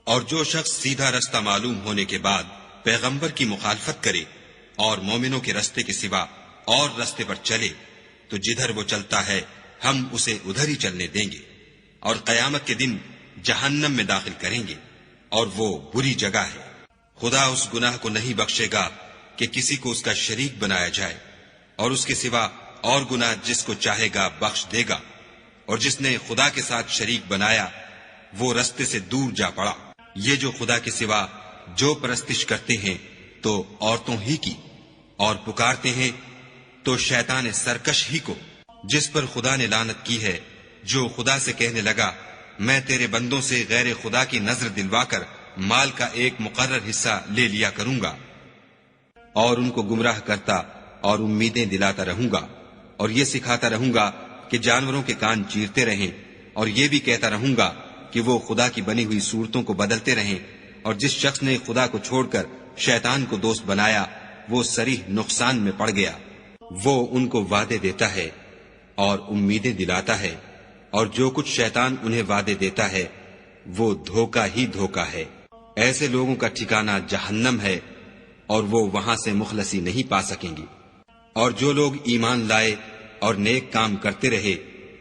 اور جو شخص سیدھا رستہ معلوم ہونے کے بعد پیغمبر کی مخالفت کرے اور مومنوں کے رستے کے سوا اور رستے پر چلے تو جدھر وہ چلتا ہے ہم اسے ادھر ہی چلنے دیں گے، اور قیامت کے دن جہنم میں داخل کریں گے، اور وہ بری جگہ ہے۔ خدا اس گناہ کو نہیں بخشے گا کہ کسی کو اس کا شریک بنایا جائے، اور اس کے سوا اور گناہ جس کو چاہے گا بخش دے گا، اور جس نے خدا کے ساتھ شریک بنایا وہ رستے سے دور جا پڑا۔ یہ جو خدا کے سوا جو پرستش کرتے ہیں تو عورتوں ہی کی، اور پکارتے ہیں تو شیطان سرکش ہی کو، جس پر خدا نے لعنت کی ہے، جو خدا سے کہنے لگا میں تیرے بندوں سے غیر خدا کی نظر دلوا کر مال کا ایک مقرر حصہ لے لیا کروں گا، اور ان کو گمراہ کرتا اور امیدیں دلاتا رہوں گا، اور یہ سکھاتا رہوں گا کہ جانوروں کے کان چیرتے رہیں، اور یہ بھی کہتا رہوں گا کہ وہ خدا کی بنی ہوئی صورتوں کو بدلتے رہیں، اور جس شخص نے خدا کو چھوڑ کر شیطان کو دوست بنایا وہ صریح نقصان میں پڑ گیا۔ وہ ان کو وعدے دیتا ہے اور امیدیں دلاتا ہے، اور جو کچھ شیطان انہیں وعدے دیتا ہے وہ دھوکہ ہی دھوکہ ہے۔ ایسے لوگوں کا ٹھکانہ جہنم ہے، اور وہ وہاں سے مخلصی نہیں پا سکیں گے۔ اور جو لوگ ایمان لائے اور نیک کام کرتے رہے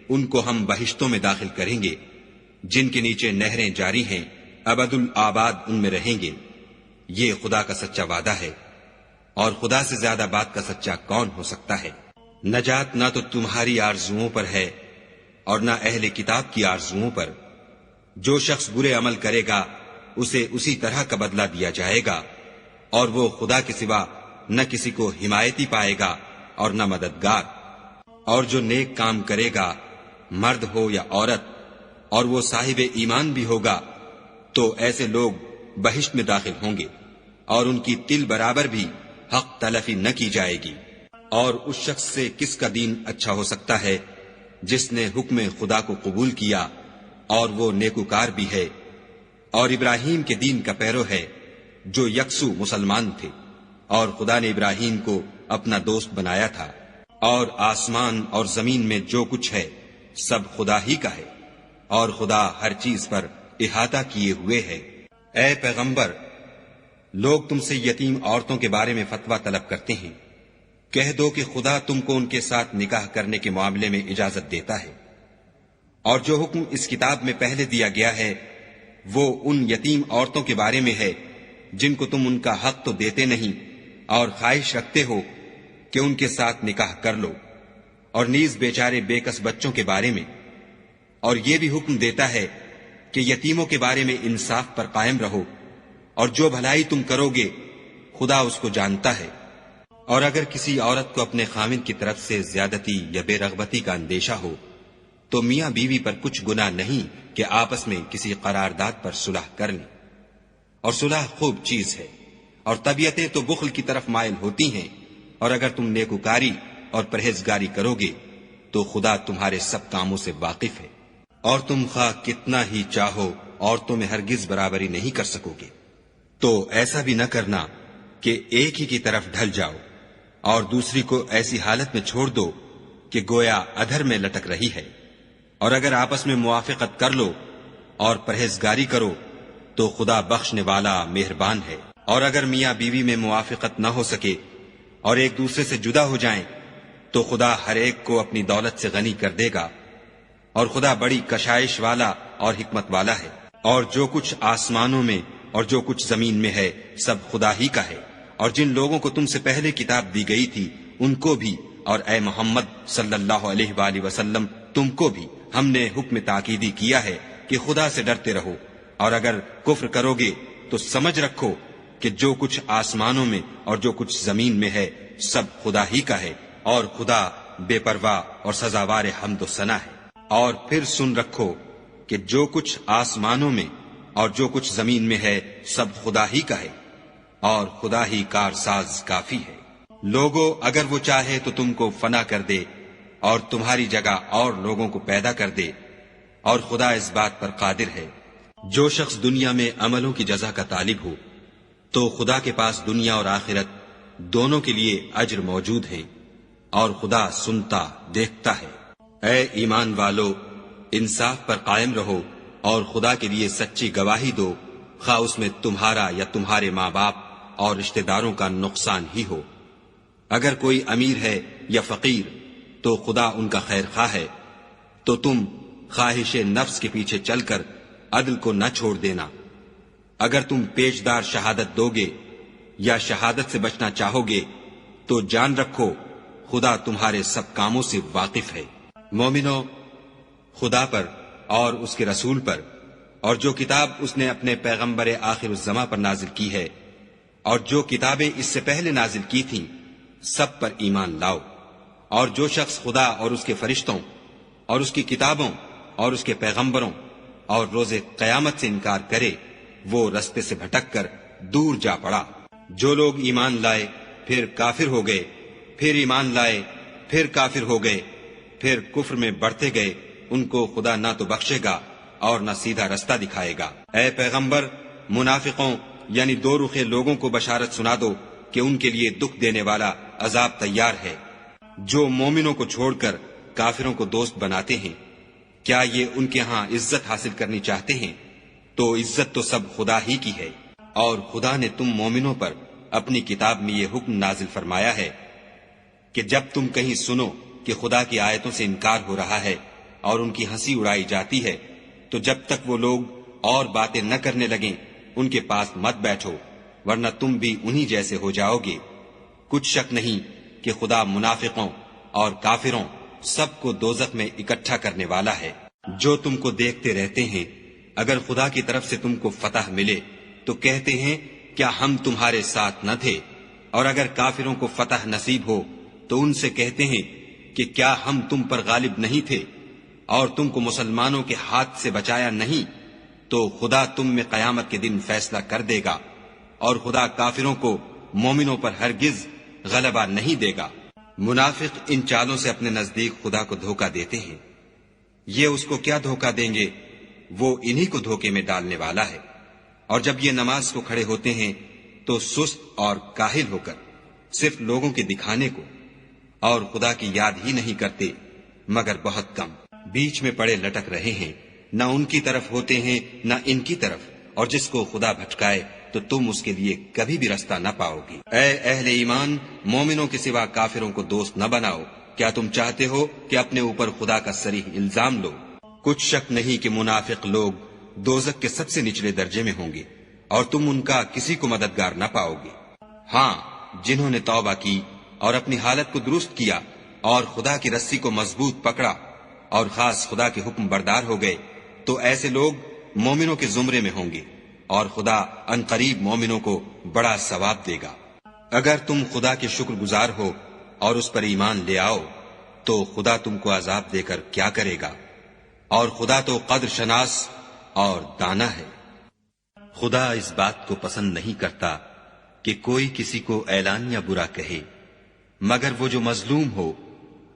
ان کو ہم بہشتوں میں داخل کریں گے جن کے نیچے نہریں جاری ہیں، ابد الآباد ان میں رہیں گے۔ یہ خدا کا سچا وعدہ ہے، اور خدا سے زیادہ بات کا سچا کون ہو سکتا ہے؟ نجات نہ تو تمہاری آرزوؤں پر ہے اور نہ اہل کتاب کی آرزوؤں پر۔ جو شخص برے عمل کرے گا اسے اسی طرح کا بدلہ دیا جائے گا، اور وہ خدا کے سوا نہ کسی کو حمایتی پائے گا اور نہ مددگار۔ اور جو نیک کام کرے گا مرد ہو یا عورت اور وہ صاحب ایمان بھی ہوگا تو ایسے لوگ بہشت میں داخل ہوں گے، اور ان کی تل برابر بھی حق تلفی نہ کی جائے گی۔ اور اس شخص سے کس کا دین اچھا ہو سکتا ہے جس نے حکم خدا کو قبول کیا اور وہ نیکوکار بھی ہے، اور ابراہیم کے دین کا پیرو ہے جو یکسو مسلمان تھے، اور خدا نے ابراہیم کو اپنا دوست بنایا تھا۔ اور آسمان اور زمین میں جو کچھ ہے سب خدا ہی کا ہے، اور خدا ہر چیز پر احاطہ کیے ہوئے ہے۔ اے پیغمبر، لوگ تم سے یتیم عورتوں کے بارے میں فتویٰ طلب کرتے ہیں، کہہ دو کہ خدا تم کو ان کے ساتھ نکاح کرنے کے معاملے میں اجازت دیتا ہے، اور جو حکم اس کتاب میں پہلے دیا گیا ہے وہ ان یتیم عورتوں کے بارے میں ہے جن کو تم ان کا حق تو دیتے نہیں اور خواہش رکھتے ہو کہ ان کے ساتھ نکاح کر لو، اور نیز بیچارے بے کس بچوں کے بارے میں۔ اور یہ بھی حکم دیتا ہے کہ یتیموں کے بارے میں انصاف پر قائم رہو، اور جو بھلائی تم کرو گے خدا اس کو جانتا ہے۔ اور اگر کسی عورت کو اپنے خاوند کی طرف سے زیادتی یا بے رغبتی کا اندیشہ ہو تو میاں بیوی پر کچھ گناہ نہیں کہ آپس میں کسی قرارداد پر صلح کر لیں، اور صلح خوب چیز ہے، اور طبیعتیں تو بخل کی طرف مائل ہوتی ہیں، اور اگر تم نیکوکاری اور پرہیزگاری کرو گے تو خدا تمہارے سب کاموں سے واقف ہے، اور تم خواہ کتنا ہی چاہو عورتوں میں ہرگز برابری نہیں کر سکو گے۔ تو ایسا بھی نہ کرنا کہ ایک ہی کی طرف ڈھل جاؤ اور دوسری کو ایسی حالت میں چھوڑ دو کہ گویا ادھر میں لٹک رہی ہے، اور اگر آپس میں موافقت کر لو اور پرہیزگاری کرو تو خدا بخشنے والا مہربان ہے۔ اور اگر میاں بیوی میں موافقت نہ ہو سکے اور ایک دوسرے سے جدا ہو جائیں تو خدا ہر ایک کو اپنی دولت سے غنی کر دے گا، اور خدا بڑی کشائش والا اور حکمت والا ہے۔ اور جو کچھ آسمانوں میں اور جو کچھ زمین میں ہے سب خدا ہی کا ہے، اور جن لوگوں کو تم سے پہلے کتاب دی گئی تھی ان کو بھی، اور اے محمد صلی اللہ علیہ وآلہ وسلم تم کو بھی ہم نے حکم تاکیدی کیا ہے کہ خدا سے ڈرتے رہو، اور اگر کفر کرو گے تو سمجھ رکھو کہ جو کچھ آسمانوں میں اور جو کچھ زمین میں ہے سب خدا ہی کا ہے، اور خدا بے پرواہ اور سزاوار حمد و ثنا ہے۔ اور پھر سن رکھو کہ جو کچھ آسمانوں میں اور جو کچھ زمین میں ہے سب خدا ہی کا ہے، اور خدا ہی کارساز کافی ہے۔ لوگو اگر وہ چاہے تو تم کو فنا کر دے اور تمہاری جگہ اور لوگوں کو پیدا کر دے، اور خدا اس بات پر قادر ہے۔ جو شخص دنیا میں عملوں کی جزا کا طالب ہو تو خدا کے پاس دنیا اور آخرت دونوں کے لیے اجر موجود ہے، اور خدا سنتا دیکھتا ہے۔ اے ایمان والو، انصاف پر قائم رہو اور خدا کے لیے سچی گواہی دو، خواہ اس میں تمہارا یا تمہارے ماں باپ اور رشتہ داروں کا نقصان ہی ہو۔ اگر کوئی امیر ہے یا فقیر تو خدا ان کا خیر خواہ ہے، تو تم خواہش نفس کے پیچھے چل کر عدل کو نہ چھوڑ دینا۔ اگر تم پیشدار شہادت دو گے یا شہادت سے بچنا چاہو گے تو جان رکھو خدا تمہارے سب کاموں سے واقف ہے۔ مومنو، خدا پر اور اس کے رسول پر اور جو کتاب اس نے اپنے پیغمبر آخر الزماں پر نازل کی ہے اور جو کتابیں اس سے پہلے نازل کی تھیں سب پر ایمان لاؤ۔ اور جو شخص خدا اور اس کے فرشتوں اور اس کی کتابوں اور اس کے پیغمبروں اور روز قیامت سے انکار کرے وہ رستے سے بھٹک کر دور جا پڑا۔ جو لوگ ایمان لائے پھر کافر ہو گئے، پھر ایمان لائے پھر کافر ہو گئے، پھر کفر میں بڑھتے گئے، ان کو خدا نہ تو بخشے گا اور نہ سیدھا رستہ دکھائے گا۔ اے پیغمبر، منافقوں یعنی دو رخے لوگوں کو بشارت سنا دو کہ ان کے لیے دکھ دینے والا عذاب تیار ہے۔ جو مومنوں کو چھوڑ کر کافروں کو دوست بناتے ہیں، کیا یہ ان کے ہاں عزت حاصل کرنی چاہتے ہیں؟ تو عزت تو سب خدا ہی کی ہے۔ اور خدا نے تم مومنوں پر اپنی کتاب میں یہ حکم نازل فرمایا ہے کہ جب تم کہیں سنو کہ خدا کی آیتوں سے انکار ہو رہا ہے اور ان کی ہنسی اڑائی جاتی ہے تو جب تک وہ لوگ اور باتیں نہ کرنے لگیں ان کے پاس مت بیٹھو، ورنہ تم بھی انہی جیسے ہو جاؤ گے۔ کچھ شک نہیں کہ خدا منافقوں اور کافروں سب کو دوزخ میں اکٹھا کرنے والا ہے۔ جو تم کو دیکھتے رہتے ہیں، اگر خدا کی طرف سے تم کو فتح ملے تو کہتے ہیں کیا ہم تمہارے ساتھ نہ تھے، اور اگر کافروں کو فتح نصیب ہو تو ان سے کہتے ہیں کہ کیا ہم تم پر غالب نہیں تھے اور تم کو مسلمانوں کے ہاتھ سے بچایا نہیں؟ تو خدا تم میں قیامت کے دن فیصلہ کر دے گا، اور خدا کافروں کو مومنوں پر ہرگز غلبہ نہیں دے گا۔ منافق ان چالوں سے اپنے نزدیک خدا کو دھوکہ دیتے ہیں، یہ اس کو کیا دھوکہ دیں گے، وہ انہی کو دھوکے میں ڈالنے والا ہے۔ اور جب یہ نماز کو کھڑے ہوتے ہیں تو سست اور کاہل ہو کر صرف لوگوں کے دکھانے کو اور خدا کی یاد ہی نہیں کرتے مگر بہت کم، بیچ میں پڑے لٹک رہے ہیں، نہ ان کی طرف ہوتے ہیں نہ ان کی طرف، اور جس کو خدا بھٹکائے تو تم اس کے لیے کبھی بھی رستہ نہ پاؤ گی۔ اے اہل ایمان، مومنوں کے سوا کافروں کو دوست نہ بناؤ۔ کیا تم چاہتے ہو کہ اپنے اوپر خدا کا صریح الزام لو؟ کچھ شک نہیں کہ منافق لوگ دوزخ کے سب سے نچلے درجے میں ہوں گے اور تم ان کا کسی کو مددگار نہ پاؤ گے۔ ہاں، جنہوں نے توبہ کی اور اپنی حالت کو درست کیا اور خدا کی رسی کو مضبوط پکڑا اور خاص خدا کے حکم بردار ہو گئے، تو ایسے لوگ مومنوں کے زمرے میں ہوں گے اور خدا عنقریب مومنوں کو بڑا ثواب دے گا۔ اگر تم خدا کے شکر گزار ہو اور اس پر ایمان لے آؤ تو خدا تم کو عذاب دے کر کیا کرے گا، اور خدا تو قدر شناس اور دانا ہے۔ خدا اس بات کو پسند نہیں کرتا کہ کوئی کسی کو اعلانیہ برا کہے مگر وہ جو مظلوم ہو،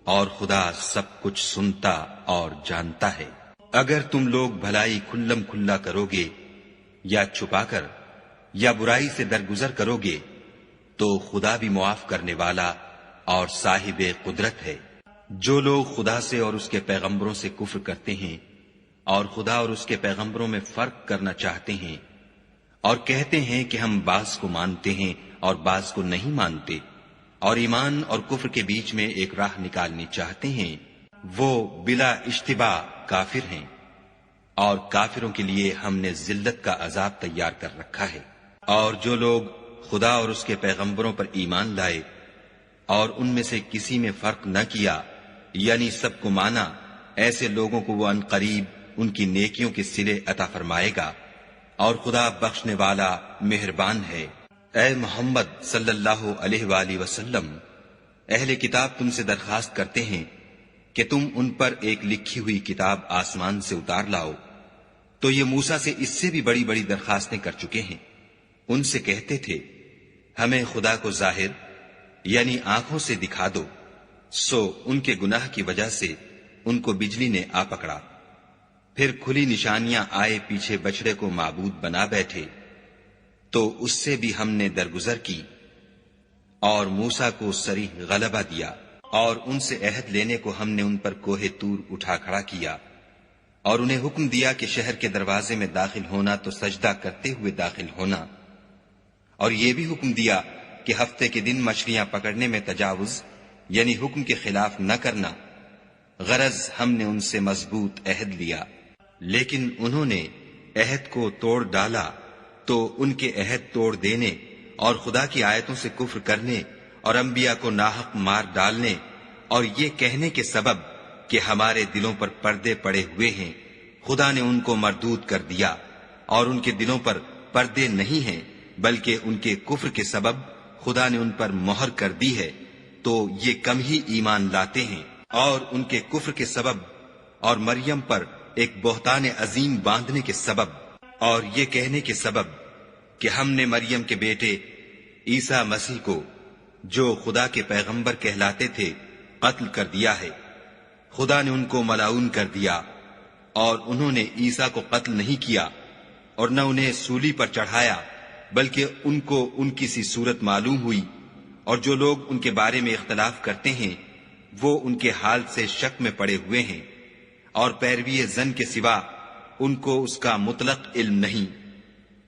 اور خدا سب کچھ سنتا اور جانتا ہے۔ اگر تم لوگ بھلائی کھلم کھلا کرو گے یا چھپا کر یا برائی سے درگزر کرو گے تو خدا بھی معاف کرنے والا اور صاحب قدرت ہے۔ جو لوگ خدا سے اور اس کے پیغمبروں سے کفر کرتے ہیں اور خدا اور اس کے پیغمبروں میں فرق کرنا چاہتے ہیں اور کہتے ہیں کہ ہم بعض کو مانتے ہیں اور بعض کو نہیں مانتے، اور ایمان اور کفر کے بیچ میں ایک راہ نکالنی چاہتے ہیں، وہ بلا اشتباہ کافر ہیں، اور کافروں کے لیے ہم نے ذلت کا عذاب تیار کر رکھا ہے۔ اور جو لوگ خدا اور اس کے پیغمبروں پر ایمان لائے اور ان میں سے کسی میں فرق نہ کیا، یعنی سب کو مانا، ایسے لوگوں کو وہ عنقریب ان کی نیکیوں کے صلے عطا فرمائے گا، اور خدا بخشنے والا مہربان ہے۔ اے محمد صلی اللہ علیہ وآلہ وسلم، اہل کتاب تم سے درخواست کرتے ہیں کہ تم ان پر ایک لکھی ہوئی کتاب آسمان سے اتار لاؤ، تو یہ موسیٰ سے اس سے بھی بڑی بڑی درخواستیں کر چکے ہیں۔ ان سے کہتے تھے ہمیں خدا کو ظاہر یعنی آنکھوں سے دکھا دو، سو ان کے گناہ کی وجہ سے ان کو بجلی نے آ پکڑا، پھر کھلی نشانیاں آئے پیچھے بچڑے کو معبود بنا بیٹھے، تو اس سے بھی ہم نے درگزر کی اور موسیٰ کو صریح غلبہ دیا، اور ان سے عہد لینے کو ہم نے ان پر کوہ طور اٹھا کھڑا کیا، اور انہیں حکم دیا کہ شہر کے دروازے میں داخل ہونا تو سجدہ کرتے ہوئے داخل ہونا، اور یہ بھی حکم دیا کہ ہفتے کے دن مچھلیاں پکڑنے میں تجاوز یعنی حکم کے خلاف نہ کرنا، غرض ہم نے ان سے مضبوط عہد لیا، لیکن انہوں نے عہد کو توڑ ڈالا، تو ان کے عہد توڑ دینے اور خدا کی آیتوں سے کفر کرنے اور انبیاء کو ناحق مار ڈالنے اور یہ کہنے کے سبب کہ ہمارے دلوں پر پردے پڑے ہوئے ہیں، خدا نے ان کو مردود کر دیا، اور ان کے دلوں پر پردے نہیں ہیں بلکہ ان کے کفر کے سبب خدا نے ان پر مہر کر دی ہے، تو یہ کم ہی ایمان لاتے ہیں۔ اور ان کے کفر کے سبب اور مریم پر ایک بہتان عظیم باندھنے کے سبب اور یہ کہنے کے سبب کہ ہم نے مریم کے بیٹے عیسیٰ مسیح کو جو خدا کے پیغمبر کہلاتے تھے قتل کر دیا ہے، خدا نے ان کو ملعون کر دیا، اور انہوں نے عیسیٰ کو قتل نہیں کیا اور نہ انہیں سولی پر چڑھایا، بلکہ ان کو ان کی سی صورت معلوم ہوئی، اور جو لوگ ان کے بارے میں اختلاف کرتے ہیں وہ ان کے حال سے شک میں پڑے ہوئے ہیں، اور پیروی زن کے سوا ان کو اس کا مطلق علم نہیں،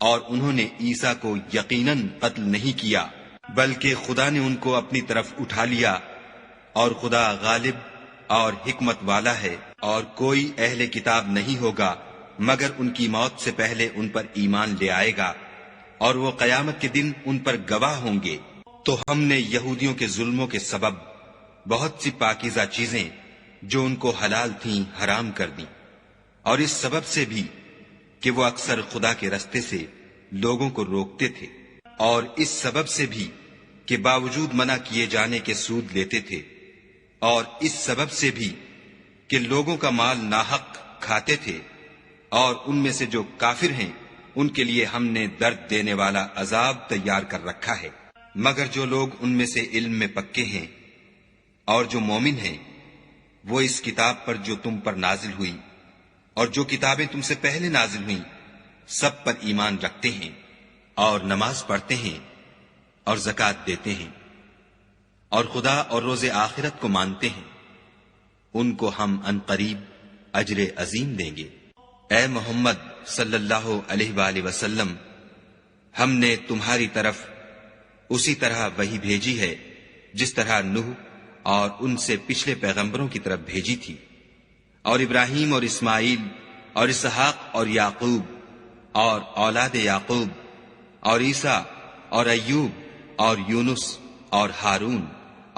اور انہوں نے عیسیٰ کو یقیناً قتل نہیں کیا بلکہ خدا نے ان کو اپنی طرف اٹھا لیا، اور خدا غالب اور حکمت والا ہے، اور کوئی اہل کتاب نہیں ہوگا مگر ان کی موت سے پہلے ان پر ایمان لے آئے گا، اور وہ قیامت کے دن ان پر گواہ ہوں گے۔ تو ہم نے یہودیوں کے ظلموں کے سبب بہت سی پاکیزہ چیزیں جو ان کو حلال تھیں حرام کر دیں، اور اس سبب سے بھی کہ وہ اکثر خدا کے رستے سے لوگوں کو روکتے تھے، اور اس سبب سے بھی کہ باوجود منع کیے جانے کے سود لیتے تھے، اور اس سبب سے بھی کہ لوگوں کا مال ناحق کھاتے تھے، اور ان میں سے جو کافر ہیں ان کے لیے ہم نے درد دینے والا عذاب تیار کر رکھا ہے۔ مگر جو لوگ ان میں سے علم میں پکے ہیں اور جو مومن ہیں، وہ اس کتاب پر جو تم پر نازل ہوئی اور جو کتابیں تم سے پہلے نازل ہوئیں سب پر ایمان رکھتے ہیں، اور نماز پڑھتے ہیں اور زکوٰۃ دیتے ہیں، اور خدا اور روز آخرت کو مانتے ہیں، ان کو ہم عنقریب اجر عظیم دیں گے۔ اے محمد صلی اللہ علیہ وآلہ وسلم، ہم نے تمہاری طرف اسی طرح وحی بھیجی ہے جس طرح نوح اور ان سے پچھلے پیغمبروں کی طرف بھیجی تھی، اور ابراہیم اور اسماعیل اور اسحاق اور یعقوب اور اولاد یعقوب اور عیسیٰ اور ایوب اور یونس اور ہارون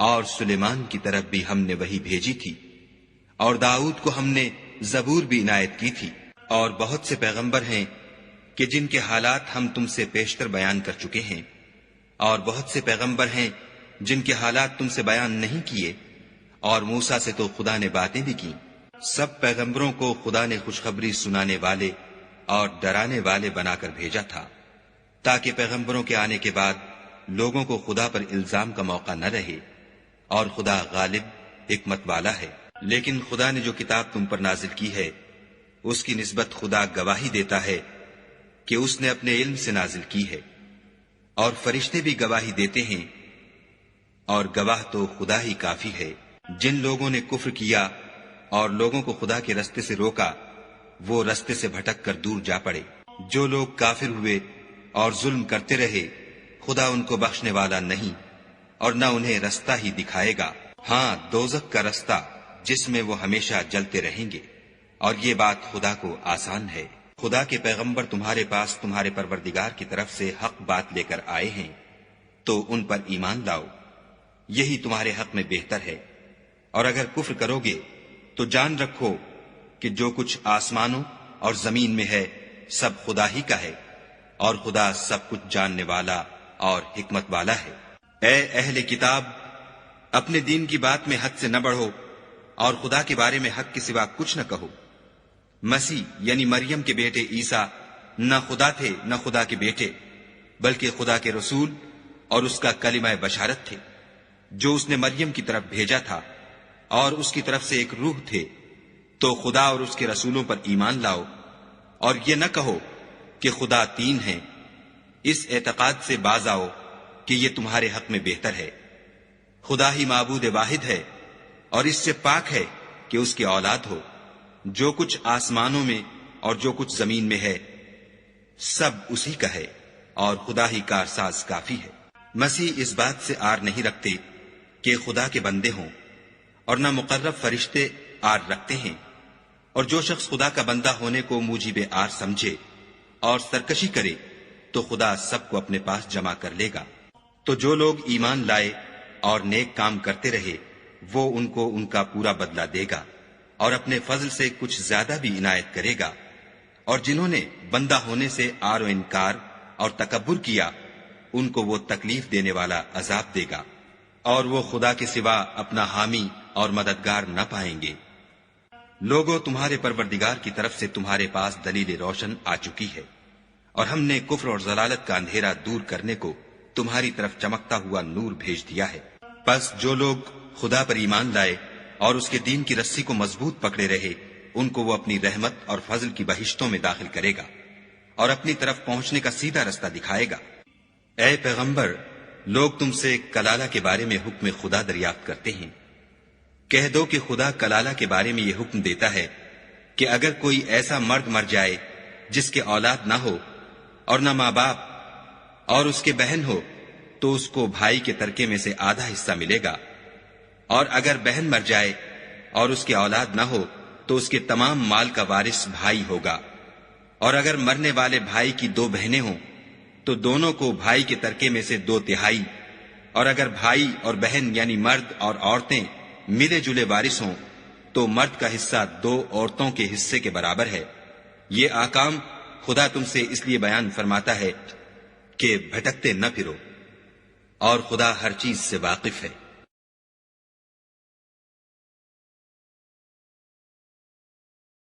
اور سلیمان کی طرف بھی ہم نے وحی بھیجی تھی، اور داؤد کو ہم نے زبور بھی عنایت کی تھی، اور بہت سے پیغمبر ہیں کہ جن کے حالات ہم تم سے پیشتر بیان کر چکے ہیں، اور بہت سے پیغمبر ہیں جن کے حالات تم سے بیان نہیں کیے، اور موسیٰ سے تو خدا نے باتیں بھی کی۔ سب پیغمبروں کو خدا نے خوشخبری سنانے والے اور ڈرانے والے بنا کر بھیجا تھا، تاکہ پیغمبروں کے آنے کے بعد لوگوں کو خدا پر الزام کا موقع نہ رہے، اور خدا غالب حکمت والا ہے۔ لیکن خدا نے جو کتاب تم پر نازل کی ہے، اس کی نسبت خدا گواہی دیتا ہے کہ اس نے اپنے علم سے نازل کی ہے، اور فرشتے بھی گواہی دیتے ہیں، اور گواہ تو خدا ہی کافی ہے۔ جن لوگوں نے کفر کیا اور لوگوں کو خدا کے رستے سے روکا، وہ رستے سے بھٹک کر دور جا پڑے۔ جو لوگ کافر ہوئے اور ظلم کرتے رہے، خدا ان کو بخشنے والا نہیں، اور نہ انہیں رستہ ہی دکھائے گا۔ ہاں، دوزخ کا رستہ جس میں وہ ہمیشہ جلتے رہیں گے، اور یہ بات خدا کو آسان ہے۔ خدا کے پیغمبر تمہارے پاس تمہارے پروردگار کی طرف سے حق بات لے کر آئے ہیں، تو ان پر ایمان لاؤ، یہی تمہارے حق میں بہتر ہے۔ اور اگر کفر کرو گے تو جان رکھو کہ جو کچھ آسمانوں اور زمین میں ہے سب خدا ہی کا ہے، اور خدا سب کچھ جاننے والا اور حکمت والا ہے۔ اے اہل کتاب، اپنے دین کی بات میں حد سے نہ بڑھو، اور خدا کے بارے میں حق کے سوا کچھ نہ کہو۔ مسیح یعنی مریم کے بیٹے عیسیٰ نہ خدا تھے نہ خدا کے بیٹے، بلکہ خدا کے رسول اور اس کا کلمہ بشارت تھے، جو اس نے مریم کی طرف بھیجا تھا، اور اس کی طرف سے ایک روح تھے۔ تو خدا اور اس کے رسولوں پر ایمان لاؤ، اور یہ نہ کہو کہ خدا تین ہیں۔ اس اعتقاد سے باز آؤ کہ یہ تمہارے حق میں بہتر ہے۔ خدا ہی معبود واحد ہے، اور اس سے پاک ہے کہ اس کی اولاد ہو۔ جو کچھ آسمانوں میں اور جو کچھ زمین میں ہے سب اسی کا ہے، اور خدا ہی کارساز کافی ہے۔ مسیح اس بات سے آر نہیں رکھتے کہ خدا کے بندے ہوں، اور نہ مقرب فرشتے آر رکھتے ہیں، اور جو شخص خدا کا بندہ ہونے کو موجب آر سمجھے اور سرکشی کرے تو خدا سب کو اپنے پاس جمع کر لے گا۔ تو جو لوگ ایمان لائے اور نیک کام کرتے رہے، وہ ان کو ان کا پورا بدلہ دے گا، اور اپنے فضل سے کچھ زیادہ بھی عنایت کرے گا۔ اور جنہوں نے بندہ ہونے سے آر و انکار اور تکبر کیا، ان کو وہ تکلیف دینے والا عذاب دے گا، اور وہ خدا کے سوا اپنا حامی اور مددگار نہ پائیں گے۔ لوگوں، تمہارے پروردگار کی طرف سے تمہارے پاس دلیل روشن آ چکی ہے، اور ہم نے کفر اور ضلالت کا اندھیرا دور کرنے کو تمہاری طرف چمکتا ہوا نور بھیج دیا ہے۔ پس جو لوگ خدا پر ایمان لائے اور اس کے دین کی رسی کو مضبوط پکڑے رہے، ان کو وہ اپنی رحمت اور فضل کی بہشتوں میں داخل کرے گا، اور اپنی طرف پہنچنے کا سیدھا رستہ دکھائے گا۔ اے پیغمبر، لوگ تم سے کلالہ کے بارے میں حکم خدا دریافت کرتے ہیں۔ کہہ دو کہ خدا کلالہ کے بارے میں یہ حکم دیتا ہے کہ اگر کوئی ایسا مرد مر جائے جس کے اولاد نہ ہو اور نہ ماں باپ اور اس کے بہن ہو، تو اس کو بھائی کے ترکے میں سے آدھا حصہ ملے گا، اور اگر بہن مر جائے اور اس کے اولاد نہ ہو تو اس کے تمام مال کا وارث بھائی ہوگا، اور اگر مرنے والے بھائی کی دو بہنیں ہوں تو دونوں کو بھائی کے ترکے میں سے 2/3، اور اگر بھائی اور بہن یعنی مرد اور عورتیں ملے جلے وارث ہوں تو مرد کا حصہ 2 عورتوں کے حصے کے برابر ہے۔ یہ احکام خدا تم سے اس لیے بیان فرماتا ہے کہ بھٹکتے نہ پھرو، اور خدا ہر چیز سے واقف ہے۔